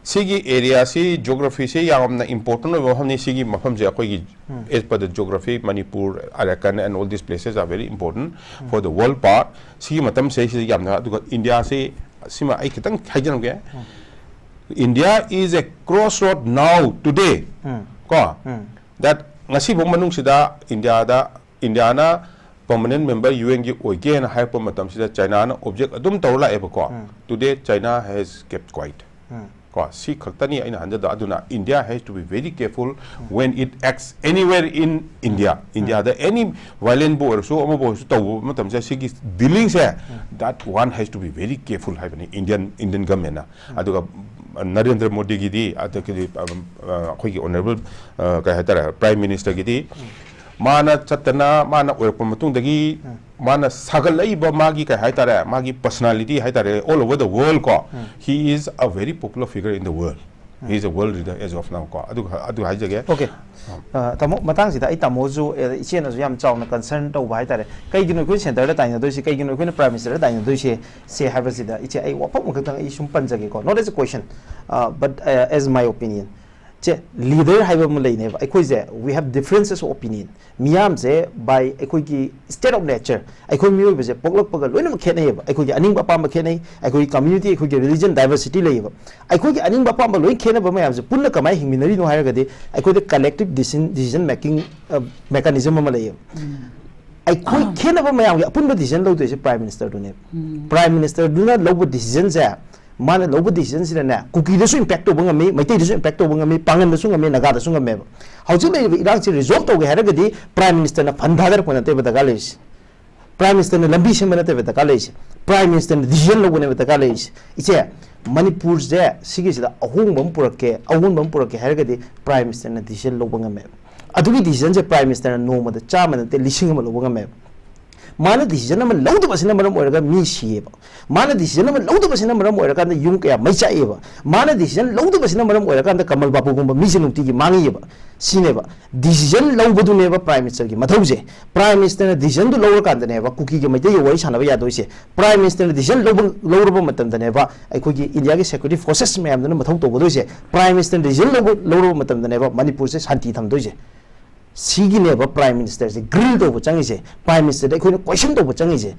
ꯁꯤꯒꯤ ꯑꯦꯔꯤꯌꯥꯁꯤ ꯖꯤꯑꯣꯒ꯭ꯔꯥꯐꯤꯁꯤ ꯌꯥꯝꯅ ꯏꯝꯄꯣꯔꯇꯦꯟ ꯑꯣꯏꯕ ꯃꯐꯝꯅꯤ ꯁꯤꯒꯤ ꯃꯐꯝꯁꯦ ꯑꯩꯈꯣꯏꯒꯤ as per the geography Manipur Arakan and all these places are very important for the world part sigi matam se si yamna aduga India se sima ai kitang haijange India is a crossroad now today ko that ngasi bong manung sida India na permanent member UN gi oige na hai pa matam sida China na object adum tawla eba ko today China has kept quiet si khaktani aina handa aduna India has to be very careful when it acts anywhere in India the any violent war so ama bo so taw matam sa sigi dealing sa that one has to be very careful habani Indian government na aduga Narendra Modi gi di ataki khoi gi honorable ka hatara prime minister gi di mana chatana mana oirpa matung dagi mana sagalaiba magi ka haitare magi personality haitare all over the world ko he is a very popular figure in the world he is a world leader as of now ko adu haijage okay tamo matang sida ai tamo ju ichena ju yam chawna concern to ba haitare kai gino ko center da taina doisi kai gino ko prime minister da taina doisi se have sida iche ai wapam khakang ai sum panjage ko not as a question but as my opinion leader hai ba mulai ne ai khoi je we have differences of opinion miyam je by ai khoi ki state of nature ai khoi mioi ba je poklok pagal loina ma khenai ba ai khoi ki aning ba pam ba khenai ai khoi community ai khoi ki religion diversity lai ba ai khoi ki aning ba pam ba loi khena ba mayam je punna kamai hingminari no haira gadi ai khoi de collective decision making mechanism ma lai ai khoi khena ba mayam gi apun ba decision lo de je prime minister do ne prime minister do na lo decision je mana lobo decision sila na kuki da su impact to bangami maitai da su impact to bangami pangan da su ngame naga da su ngame hauji le irang si resolve to ge hara gadi prime minister na fandadar ko na te bata galais prime minister na lambi se mana te bata galais prime minister na decision lobo ne bata galais iche manipur je sigi sida ahung bam purake hara gadi prime minister na decision lobo ngame adugi decision je prime minister na no ma da chama na te lising ma lobo ngame mana decision na laudu basina maram oiraga mi sieba mana decision na laudu basina maram oiraga da yung kaya mai chaeba mana decision laudu basina maram oiraga da kamal babu gumba mi sinukti gi mangieba sineba decision laudu neba prime minister gi mathauje prime minister na decision du lower kan da neba kuki gi mai te wai sanaba ya doise prime minister na decision lower matam da neba ai khogi india gi security forces me am da mathau to bodoise prime minister decision lower matam da neba manipur se shanti tham doise sigi neba prime minister se grill do changi se prime minister de khoi question do changi se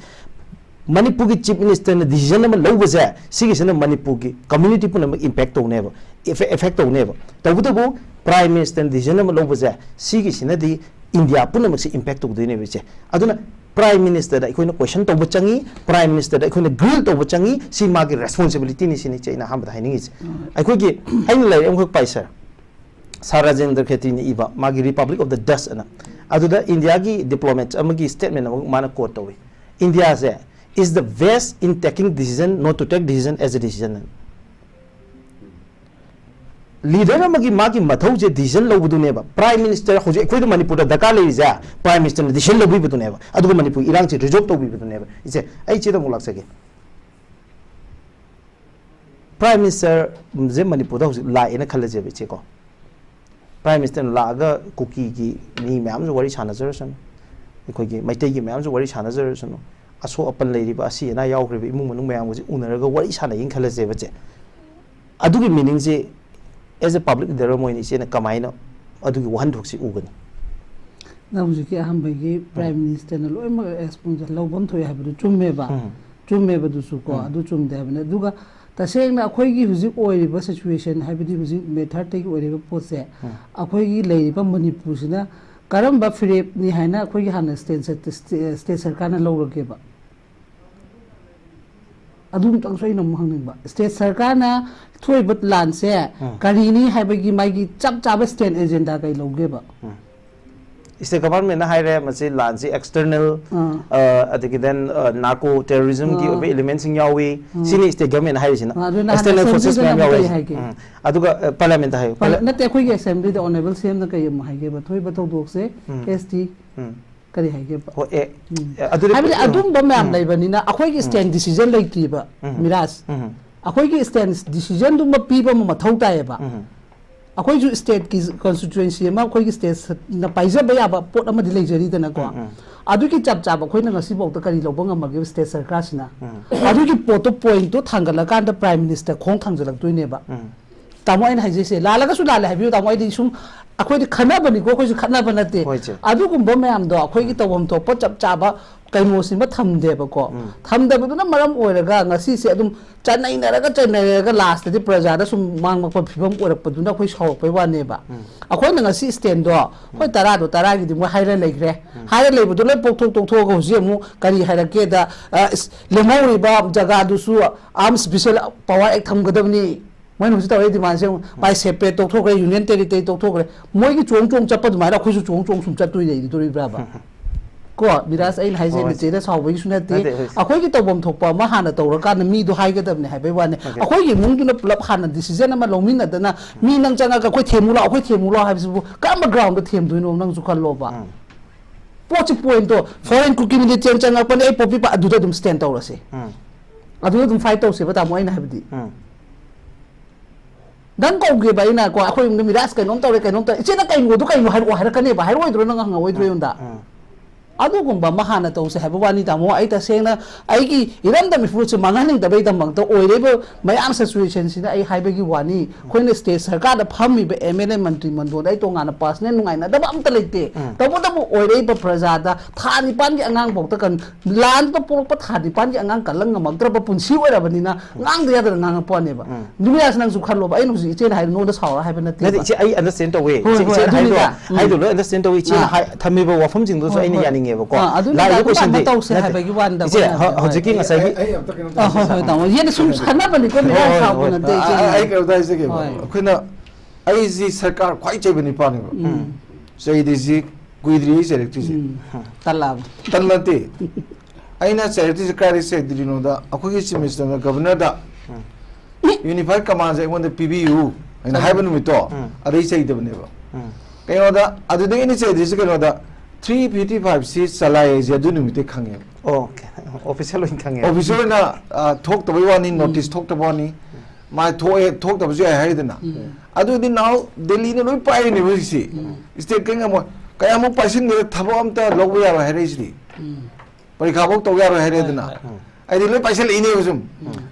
manipur ki chief minister na decision na lo ba se sigi se na manipur ki community pun na impact to neba effect to neba to bu prime minister decision na lo ba se sigi se na di india pun na se impact to de ne se aduna prime minister da khoi question to changi prime minister da khoi grill to changi si ma ki responsibility ni sini chaina ham da haini se ai khoi ki hain lai am khoi pai sir Sarajendra Khetri ni iba magi Republic of the Dutch ana aduda India gi diplomats amagi statement mana quote tawi India se is the best in taking decision not to take decision as a decision leader amagi magi mathau je decision lo budu neba prime minister hoje ekoi do manipur da daka le ja prime minister decision lo budu neba aduga manipur irang che resolve to budu neba ise ai che da mulak sage prime minister je manipur da la ena khale je be che ko prime minister laga kuki gi ni myam jo wari chana jerson ekoi gi maitai gi myam jo wari chana jerson aso apan leiri ba si na yaw khre imung manung myam gi unaraga wari chana yin khala je bache adugi meaning je as a public leader mo ni se na kamaina adugi wahan thok si ugani na buji ki aham bagi prime minister na loi ma response lobon thoi habu chumme ba du su ko adu chum de na duga taseng na akhoi gi huzik oiriba situation habidi huzik method te gi oiriba pose akhoi gi leiba manipur sina karam ba free ni haina akhoi gi hana state sarkar na lawrage ba adum tang soi nam hangning ba state sarkar na thoi bat lan se karini habigi mai gi chap chap state agenda kai loge ba state government na hire masi lansi external adiki then narco terrorism ki obe elements sing yawi sini state government hire sina external forces me yawi aduga parliament hai na te khoi assembly the honorable cm na kay ma haige ba thoi ba thok dok se st kari haige ba ho e adum ba mam lai bani na akhoi ki stand decision lai ti ba miraj akhoi ki stand decision dum ma pi ba ma thau ta ba akhoi ju state ki constituency ma akhoi ki state na paisa ba ya ba pot ama dilai jari da na ko adu ki chap chap akhoi na ngasi bok ta kari lobang ama ge state sarkar sina adu ki poto point to thangala kan da prime minister khong thangjalak tuine ba tamo en haije se lala ga su lala habiu tamo ai sum akhoi di khana bani ko akhoi su khana banate adu kum bo mayam do akhoi ki tawam to pot chap chaba kaimo sin ba thamde ba ko thamde ba na maram oiraga ngasi se adum chanai na ga last di praja da sum mang mak pa phibam orak pa duna khoi saw pa wa ne ba akhoi na ngasi stand do khoi tara gi di mo haira leigre haira lei bu do le pok thok tok thok go ji mu kari haira ke da lemori ba jaga du su arm special power ek tham gadabni moi nu ta di man se pai separate tok thok union territory tok thok moi gi chong chong chap pa du ma ra khoi su chong chong sum chat tu dei du ri bra ba ko Miraj ai hai je je da saw bai su na te akhoi gi tawbom thokpa ma hana tawra ka na mi du hai ga dab ne hai bai wa ne akhoi gi mung du na pulap hana decision ama lomin na da na mi nang changa ka khoi themula hai su ka ma ground da them du no nang su khan lo ba pochi point to foreign cooking ni changa pa ne popi pa adu da dum stand tawra se adu dum fight taw se ba ta moi na hai bi dan ko ge bai na ko akhoi ngi Miraj kai nom tawre che na kai ngo du kai no hai ka ne ba hai oi dro na nga oi dro yonda adu gumba mahana to se haba wani ta mo ai ta sena ai ki iram da mi fruit se manganing da bai da mang to oi re bo mayam situation sina ai hai gi wani khoine state sarkar da phami be mla mantri mando dai to ngana personal nungai na da ba am ta leite to bo da bo oi re ba praja da thani pan gi angang bok ta kan lan to pok pa thani pan gi angang kalang ngamang tra ba punsi oi ra bani na ngang da da ngang pa ne ba dunia sanang su khan lo ba ai no si chen hai no da saw hai ba na te che ai understand the way hai do understand the way chen hai thami ba wa pham jing do so ai ni yani nge ba ko la yu question de to se hai ba gi wan da che hojiki ngasai gi ho ta mo yen sum khana ba ni ko Miraj sa ko na te ai ka dai se ge khoina ai ji sarkar khwai chai bani pa ne ba sei de ji kuidri se rek ji talab talmate aina charity sarkar se dirino da akhoi gi chief minister na governor da unified command ai won PBU aina hai ban mi to adai sei de bane ba kayo da adu de ni sei de se kayo da 355 seat salai je du numite khange okay official in khange official na thok to wani notice thok to wani ma thok to je hai dana adu din now delhi ne loi pai ne bi si state keng mo kaya mo pasin ne thabo am ta log ya hai re si parikha bok to ya hai re dana ai di loi paisal ine usum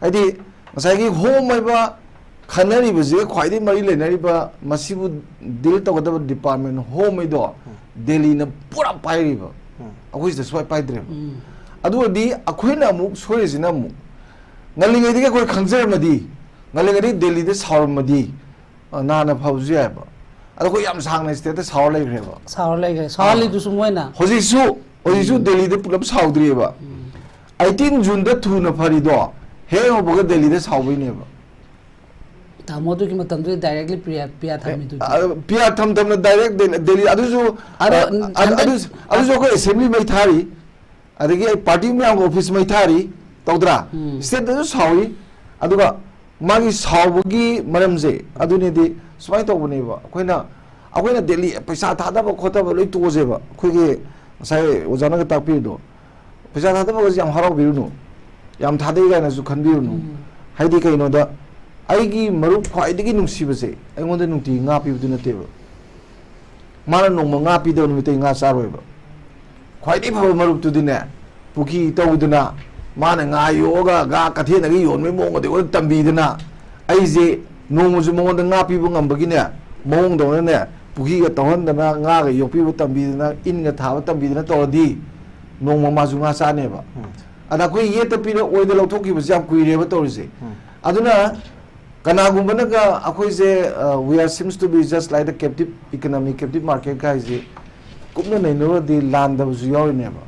ai di masai gi home mai ba khanari bi je khwai di mari le nari ba masibu deal to da department home mai do Delhi na pura pai ba akhoi da swai pai dre adu di akhoi na mu soi sina mu ngalingai di ko khangjar madi ngalingai Delhi de saur madi na na phauji ai ba adu ko yam sang na state de saur lai gre ba saur lai du sum na hoji su Delhi de pulap saur dre ba 18 June da thu na phari do he ho bo Delhi de saur bai ne ba Tamodu ki matam tu directly piya thami tu piya tham na direct Delhi adu ko assembly mai thari adagi party me office mai thari tawdra state da sawi adu ga magi sawgi maram je adu ne di smai to bune ba akoina Delhi paisa tha da ba khota ba loi to je ba khoi ge sai ojana ga takpi do paisa tha da ba jam harau biru no yam tha dei ga na su khan biru no haidi kai no da aigi marup khwai digi nungsi ba se ai ngonda nungti nga pi bu na te ba mala nong nga pi do ni te nga sa roi ba khwai di ba marup tu dine puki to du na mana nga yoga ga ka the na gi yon me mong de o tambi dina ai je nong mu mong da nga pi bu ngam ba gi ne mong do ne puki ga tawon da na nga ga yo pi bu tambi dina in ga tha ba tambi dina to di nong ma ju nga sa ne ba ada ko ye ta pi no oi de lo thok ki ba jam kui re ba to ri se aduna kana gumbana ka akhoi je we are seems to be just like the captive economy captive market ka je kumna nei no di land da ju yo ne ba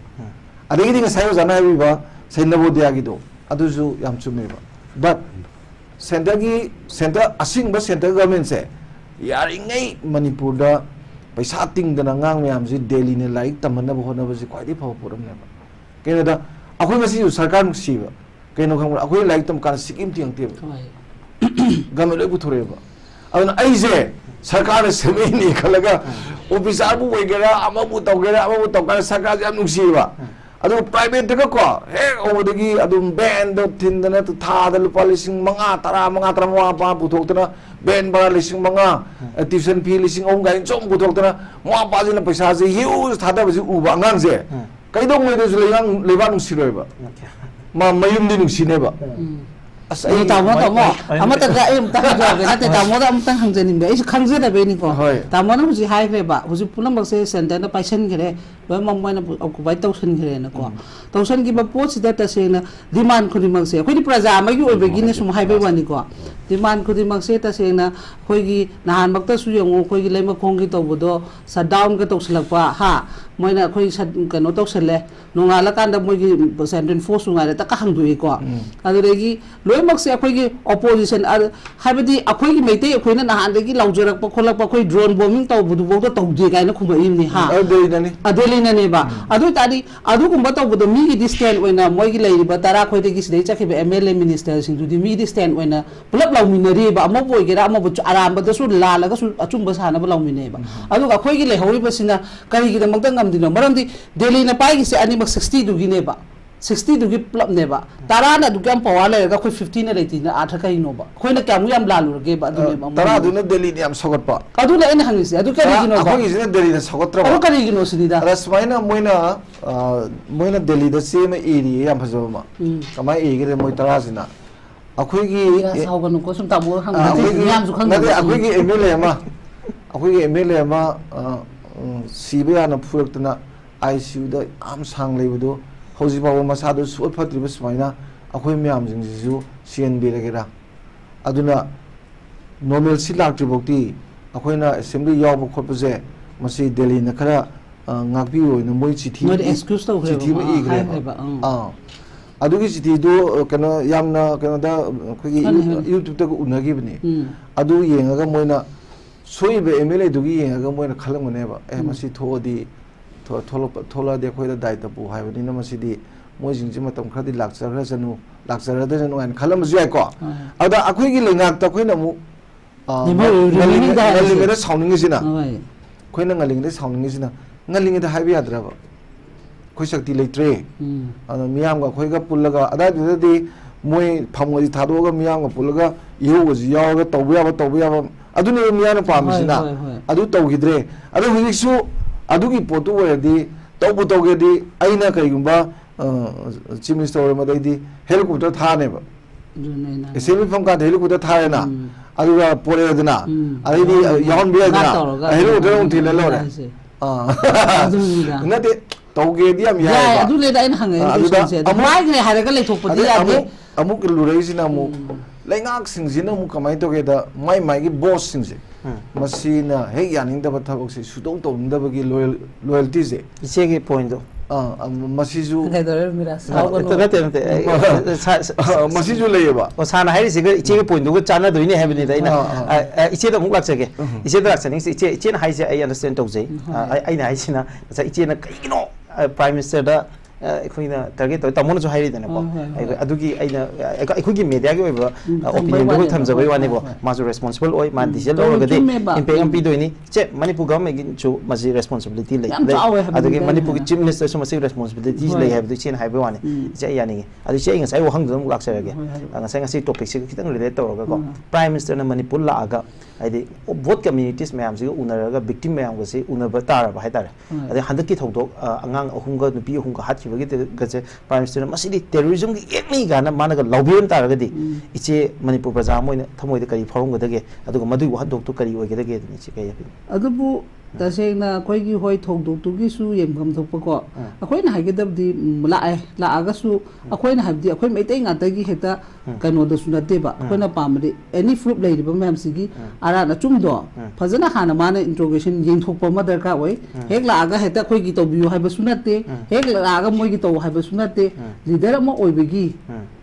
adegi ding sai jana bi ba sai na bo dia gi do adu ju yam chu me ba but center asing ba center government se yaringai manipur da पैसा तिंगदना ngang ma'am से दिल्ली ने like तमन्ना बहुत ना बस quite फाव पुरम ने कहीं ना अखोई मसी सरकार नुसीबा कहीं ना खंग अखोई लाइक तम कान सिकिम तिंग तिब गमे लोग पुथुरेबा अब ऐसे सरकार ने समय नहीं खलगा ऑफिसर बु वगैरह अमा बु तौगेरा अमा बु तौका सरकार जब नुसीबा अदु प्राइवेट तक को हे ओदगी अदु बैंड थिंदना तो था द लुपा लिसिंग मंगा तरा वा पा पुथोक्तना बैंड बा लिसिंग मंगा ट्यूशन फी लिसिंग ओम गाइन चोम पुथोक्तना वा पा जिना पैसा जे ह्यूज थादा बजि उबा अंगांग जे कइदों मैदो लेबा नुसिरोयबा मा मयुम दि नुसिनेबा तामो अमत नाते तामोदा अमतंग हंगजेनिंबे इस खंगजेदबेनिको तामोना हुजि हाइग्रेबा हुजि पुनमसे सेंटर पाइसनगरे लोय ममोयना ऑक्युपाई तौसनगरेनको तौसनगी पोसिदा तसेना डिमांड खुदिमकसे अखोयदि प्रजा अमगी ओबेगिने सुम हाइबे वानिको डिमांड खुदिमकसे तसेना अखोयगी नहान मक्तसु यंगो अखोयगी लेमखोंगी तौबदो शटडाउन के तौसलकपा हा मोयना अखोय कनो तौसले नोंगाला कांदा मोयगी सेंट्रल फोर्स उंगारे तका हंगदुइको अदुरेगी लोयमकसे अखोयगी ओपोजिशन हाइबदि अखोयगी मेते अखोयना नहानदगी लाउजरकपा खोलकपा अखोय ड्रोन बॉम्बिंग तौबदु बोगदो तौदे गायना खुबइमनि हा अदेलिननेबा अदु तादि अदु गुंबा तौबदो मीगी डिस्टेंट ओइना मोयगी लेरिबा तारा खोयदगी सिदे चखिबे एमएलए मिनिस्टर सिंदुदि मी डिस्टेंट ओइना पुलप लाउमिनरीबा अमो बोयगेरा अमो आरामबदसु लालगसु अचुंबा सानबा लाउमिनेबा अदु अखोयगी लेहौरिबसिना करिगिदमक्ता ngamdino maramdi delhi na pai gi se ani 60 dugi neba 60 dugi plop neba tarana du kam power le ga khoi 15 na leti na atha kai no ba khoi na kyamu yam lalu ge ba adu ne tara du na delhi ni am sogot pa adu la ene hangi se adu kari gi no ba khoi gi na delhi na sogot tra adu kari gi no sini da rasmaina moina delhi da se ma area yam phajo ma kamai e ge moi tara sina akhoi gi sauga no ko sum ta mo hang yam su khang na akhoi gi MLA ma सीबेयाना फुरक्तना ICU आम सांग लेबदो हौजी बाबा मसादो सुट फत्रिबा सुमाइना अखोय म्याम जिंजिजु सीएनबीरगेरा अदुना नॉर्मल सी लाक्ट्रिबोक्ति अखोयना असेंबली याव खोपजे मसी दिल्ली न खरा ngakpi oina moi chithi excuse to chithi ma igre adugi chithi do kana yamna kana da khogi youtube ta unagi bni adu yengaga moina सोईबे एमएलए दुगी येगा मोयना खलंगनेबा ए मसी थोदी थोला दे खोयदा दायित्व पु हाइबनिना मसीदी मोय जिंजि मतम खरदि लाक्चरदा जनु एन खलम जुय को अदा अखोयगी लेंगाक त खोयना मु ngalingeda sauningisiना खोयना ngalingeda sauningisiना ngalingeda हाइबे याद्राबा खोय शक्ति लेत्रे अदा मियामगा खोयगा पुल्लगा अदा दुदि मोय फामगि थादोगा मियामगा पुल्लगा इहोगजि यावगा तौबयाबा अदुने मियाना पामसिना अदु तौगिद्रे अदु हुजिसु अदुगी पोतु वयदि तौबु तौगेदि आइना करिगुंबा चीफ मिनिस्टर मदैदि हेलिकॉप्टर थानेबा एसेंबली फम का हेलिकॉप्टर थारेना अदुगा पोरेदना अदैदि यावन बियादना हेलिकॉप्टर उन्थिले लोरे नते तौगेदि am याय अदु लेदा इन हंगे अमाइग्रे हारगा लेथोपदि यादे अमुक लुरैसिना मु लेंगाक सिंजिना मु कमाइ तोगेदा माइ माइगी बॉस सिंजे मसीना हे यानिंगदबा थबकसे सुदौ तौनिंदबगी लॉयल्टी जे इसेगे पॉइंट दो मसीजु मिराज मसीजु लेबा ओसाना हाइरिसिगे इचेगे पॉइंट दो चाना दोइने हेबनि दैना इचे द मुक लाक्सगे इचे द लाक्सनिंग इचे ना हाइसे आई अंडरस्टैंड तौजे आइना हाइसिना इचे ना कइनो प्राइम मिनिस्टर दा अखोइना टारगेट तो तमोनसु हाइरिदनको अदुगी आइना अखोइगी मीडिया गे ओइबा ओपिनियन दो थमजबय वानेबो माजु रेस्पोंसिबल ओइ मान डिसेल ओरगदि इम्पैक्ट एमपी दोइनी चे मणिपुर गवर्नमेंट गिन चु मसि रेस्पोंसिबिलिटी ले अदुगी मणिपुर चीफ मिनिस्टर सु मसि रेस्पोंसिबिलिटी ले हाइबदु चेन हाइबे वाने चे यानिगे अदु चे ngасai wo hangdum laksarage ngasi topic se kitang relate tawraga ko prime minister na manipur la aga aidi both communities mayam se unaraga victim mayam ga se unaba tara ba haitare ade handak ki thodok angang ahum ga nupi ahum ga hatchi गजे prime minister मसिदी terrorism की एकनी गाना मानगा लौबियन तारगदी इचे मणिपुर प्रजा मोइन थमोइद करी फरोंगदगे अदुगा मदुइ वहदोक तो करी ओइगदगे इचे कय अदुबु तसेना कोइगी होय थोगदोक सु येमगम थोपको अखोइना हाइगदबदी लाआगसु अखोइना हाबदी अखोइ मैतै ngaतगी हेता कनोदसु नतेबा अखोइना पामदि एनी प्रूफ लेरिबा मैमसिगी आराना चुमदो फजना हाना माने इंट्रोगेशन येंथोकपा मा दरकार ओइ हेक लाआगा हेता खोइगी तोबियो हाइबसु नते हेक लाआगा मोइगी तो हाइबसु नते लीडर अमा ओइबगी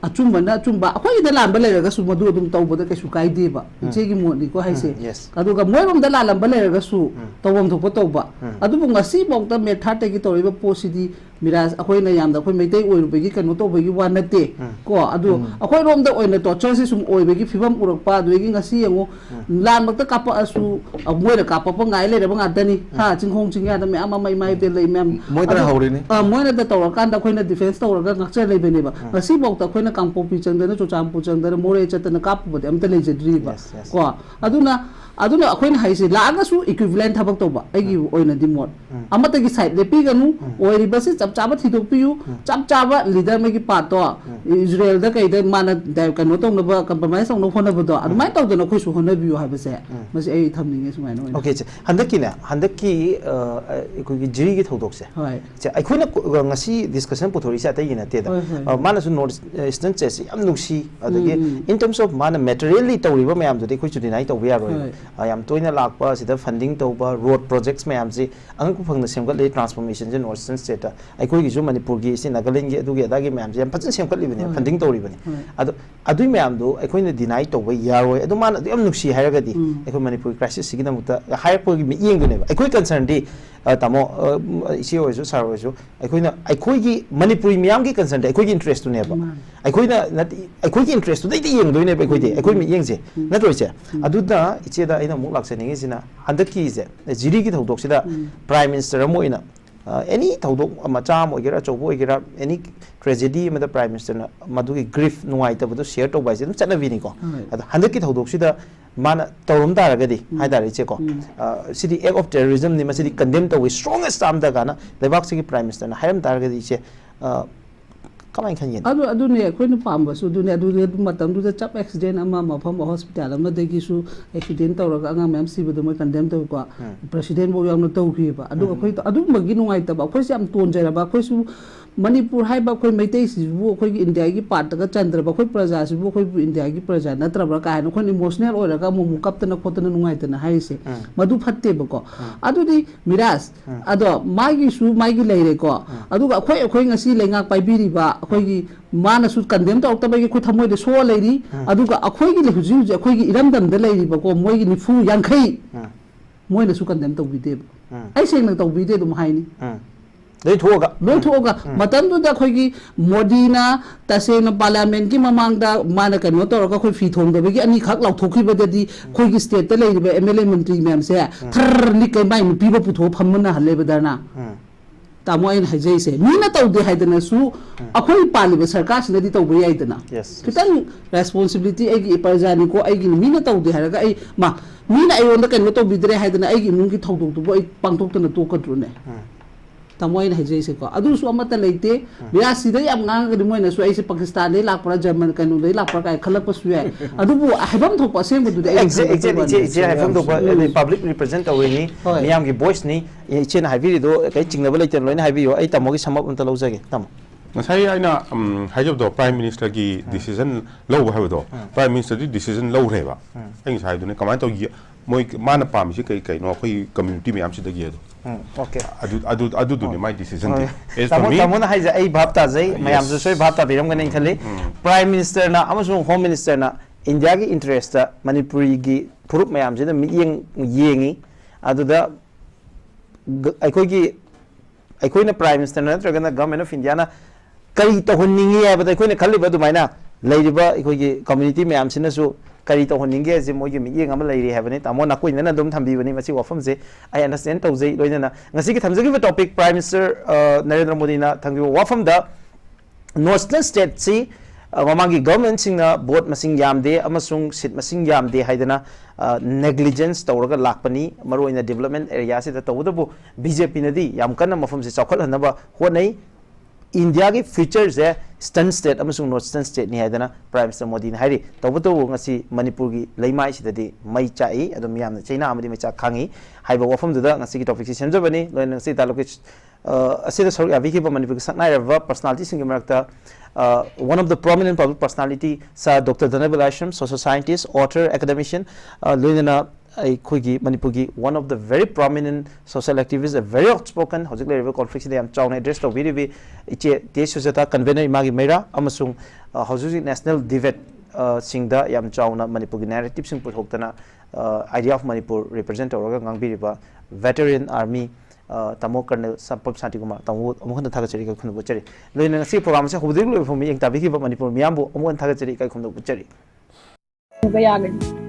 achumba akhoi da lam bale ga su madu dum taw boda kaisu kai de ba je gi mo ni ko haise adu ga moirom da lam bale ga su tawam thok to ba adu bu ngasi bok ta me thate gi tori ba posidi Miraj akhoi na yam da akhoi meitai oi rubai gi kanu to bagi wa nate ko adu akhoi rom da oi na to chon si sum oi bagi phibam urak pa du gi ngasi yango lan bak ta kapa asu moi da kapa pa ngai le da ba ngata ni ha chingkhong chingya da me ama mai pe le mem moi da hauri ni moi na da to kan da akhoi na defense to ga ngakcha le be ne ba ngasi bok ta akhoi na kangpo pi chang da na chu cham pu chang da more cha ta na kap bu am ta le jedri ba ko aduna akhoi na haise la ga su equivalent thabak to ba ai gi oi na dimot amata gi side le pi ga nu oi ri ba si chap thi dok piu chap leader me gi pa to Israel da kai da mana da kan no tong na ba compromise song no phone ba do adu mai to da no khoi su hona biu ha ba se ma se ai tham ninge su mai no okay che handaki ko gi jiri gi thodok se che ai khoi na ngasi discussion puthori sa ta yina te da mana su north eastern che si am nungsi adagi in terms of mana materially tawri ba mayam jodi khoi chu dinai to ya roi yam toina lakpa sida funding to ba road projects mayam si ang ku phangna semgat le transformation je north eastern state ai gi manipur gi si nagaland gi adu gi adagi mayam jam pachan sem kali bani funding tori bani adu mayam do ai khoi na deny to ba yaroi adu man adu am nuksi hairaga di ai khoi manipur crisis gi namukta higher po gi mi yeng du ne ai khoi concern di tamo isi oisu sar oisu ai khoi gi manipur miyam gi concern ai khoi gi interest ne ba ai khoi gi interest dai yeng do ne ba ai khoi mi yeng je na roi che adu da iche da ina muk lakse ningi sina handaki je jiri gi thodok sida prime minister mo ina any thodok macha mo gira chobo gira any tragedy ma the prime minister na madugi grief nuai ta bu share to bai je chana vi ni ko handaki thodok sida mana tawrum da ga di hai da ri che ko city act of terrorism ni ma city condemn to strongest time da ga na lebak si prime minister na hayam da ga di che kamai khan yen adu ne khoi na pam ba su ne matam du da chap accident ama ma pham hospital ama de gi su accident to ra anga mem si bu do ma condemn to ko president bo yam na to khi ba adu khoi to adu ma gi nungai ta ba khoi si am ton jara ba khoi su manipur hai ba khoi meitai si bu khoi gi india gi part ga chandra ba khoi praja si bu khoi india gi praja na tra ba ka no khoi emotional ora ga mu kap ta na khot na nungai ta na hai se madu phatte ba ko adu di Miraj ado mai gi leire ko adu ga khoi ngasi lenga pai bi ri ba akhoi gi mana su condemn to ta ba gi khoi thamoi de so leiri adu ga akhoi gi le huji akhoi gi iram dam da leiri ba ko moi gi ni fu yankhai moi na su condemn to bi de ai se na to bi de dum hai ni loi thoga matam du da khoi gi modi na tase na parliament ki mamang da mana kan no to ka khoi fi thong da bi ani khak lau thokhi ba da di khoi gi state ta lei ba MLA mantri mem se thar ni kai mai pi ba pu tho pham na halle ba da na tamo in hajai se ni na taw de haidana su akhoi pali ba sarkar sina di taw ba yaidana kitang responsibility ai gi parjani ko ai gi ni na taw de haraga ai ma ni na ai on da kan no to bidre haidana ai gi mung gi thok tok bo ai pangtok ta na to ka tru ne tamoy na hajai se ko adu su amata leite biya sida yam ngang ga dimoy na su ai se Pakistan le lak para German kanu le lak para kai khalak pa su ya adu bu ahbam thok pa sem du de exactly ahbam do public representative ni miyam gi voice ni chen habi do kai chingna ba leite loina habi yo ai tamo gi samap unta lojage tamo ngasai aina hajab do prime minister gi decision lo ba do prime minister di decision lo re ba ai sai du ne kamai to moi mana pam si kai no khoi community mi am si da gi do okay adu du ne my decision is for me tamo na haija ai bhapta jai mayam ju soi bhapta biram ga nei khale prime minister na amasung home minister na india gi interest ta manipuri gi purup mayam je da mi yengi adu da aikoi na prime minister na traga na government of india na kari to honningi ya ba aikoi na khali ba du mai na leiriba aikoi gi community mayam sina su kari to honninge je mo gi mi yeng ama leiri have ne tamo na koi na dum thambi bani masi wafam je I understand to je loina na ngasi gi thamjagi ba topic prime minister Narendra Modi na thangi wafam da northern state si mamangi government sing na vote masing yamde amasung sit masing yamde haidana negligence tawraga lakpani maroina development area se da tawdabu BJP nadi yam kana mafam se chakhol hanaba honai India gi future je eastern state amasung northern state ni haidana prime minister Modi na hari tawbuto ngasi manipur gi leimai sidadi mai chai adum yamna china amadi mai cha khangi haiba wafam da ngasi gi topic si semjabani loina ngasi dialogue asida sorry aviki ba manipur gi saknai rava personality sing marakta one of the prominent public personality Sir Dr. Dhanabir Laishram, social scientist, author, academician, loina ꯑꯩꯈꯣꯏꯒꯤ ꯃꯅꯤꯄꯨꯔꯒꯤ one of the very prominent social activists, a very outspoken ꯍꯧꯖꯤꯛ ꯂꯩꯔꯤꯕ ꯀꯣꯟꯐ꯭ꯂꯤꯛꯁꯤꯗ ꯌꯥꯝ ꯆꯥꯎꯅ address ꯇꯧꯕꯤꯔꯤꯕꯤ ꯏꯆꯦ ꯇꯦ ꯁꯨꯖꯥꯇꯥ convener ꯏꯃꯥꯒꯤ ꯃꯩꯔꯥ ꯑꯃꯁꯨꯡ ꯍꯧꯖꯤꯛ ꯅꯦꯁꯅꯦꯜ ꯗꯤꯕꯦꯠ ꯁꯤꯡꯗ ꯌꯥꯝ ꯆꯥꯎꯅ ꯃꯅꯤꯄꯨꯔꯒꯤ ꯅꯦꯔꯦꯇꯤꯚꯁꯤꯡ ꯄꯨꯊꯣꯛꯇꯅ ꯑꯥꯏꯗꯤꯌꯥ ꯑꯣꯐ ꯃꯅꯤꯄꯨꯔ ꯔꯤꯄ꯭ꯔꯖꯦꯟ ꯇꯧꯔꯒ ꯉꯥꯡꯕꯤꯔꯤꯕ ꯚꯦꯇꯔꯤꯌꯟ ꯑꯥꯔꯃꯤ ꯇꯥꯃꯣ ꯀꯔꯅꯦꯜ ꯁꯄꯝ ꯁꯥꯟꯇꯤꯀꯨꯃꯥꯔ ꯇꯥꯃꯣ ꯑꯃꯨꯛ ꯍꯟꯅ ꯊꯥꯒꯠꯆꯔꯤ ꯏꯀꯥꯏ ꯈꯨꯝꯅꯕ ꯎꯠꯆꯔꯤ ꯂꯣꯏꯅ ꯉꯁꯤ ꯄ꯭ꯔꯣꯒ꯭ꯔꯥꯝ ꯑꯁꯤ ꯍꯧꯕꯗꯒꯤ ꯂꯣꯏꯕ ꯐꯥꯎꯕ ꯌꯦꯡ ꯇꯥꯕꯤꯈꯤꯕ ꯃꯅꯤꯄꯨꯔ ꯃꯤꯌꯥꯝꯕꯨ ꯑꯃꯨꯛ ꯍꯟꯅ ꯊꯥꯒꯠꯆꯔꯤ ꯏꯀꯥꯏ ꯈꯨꯝꯅꯕ ꯎꯠꯆꯔꯤ ꯌꯥꯒꯅꯤ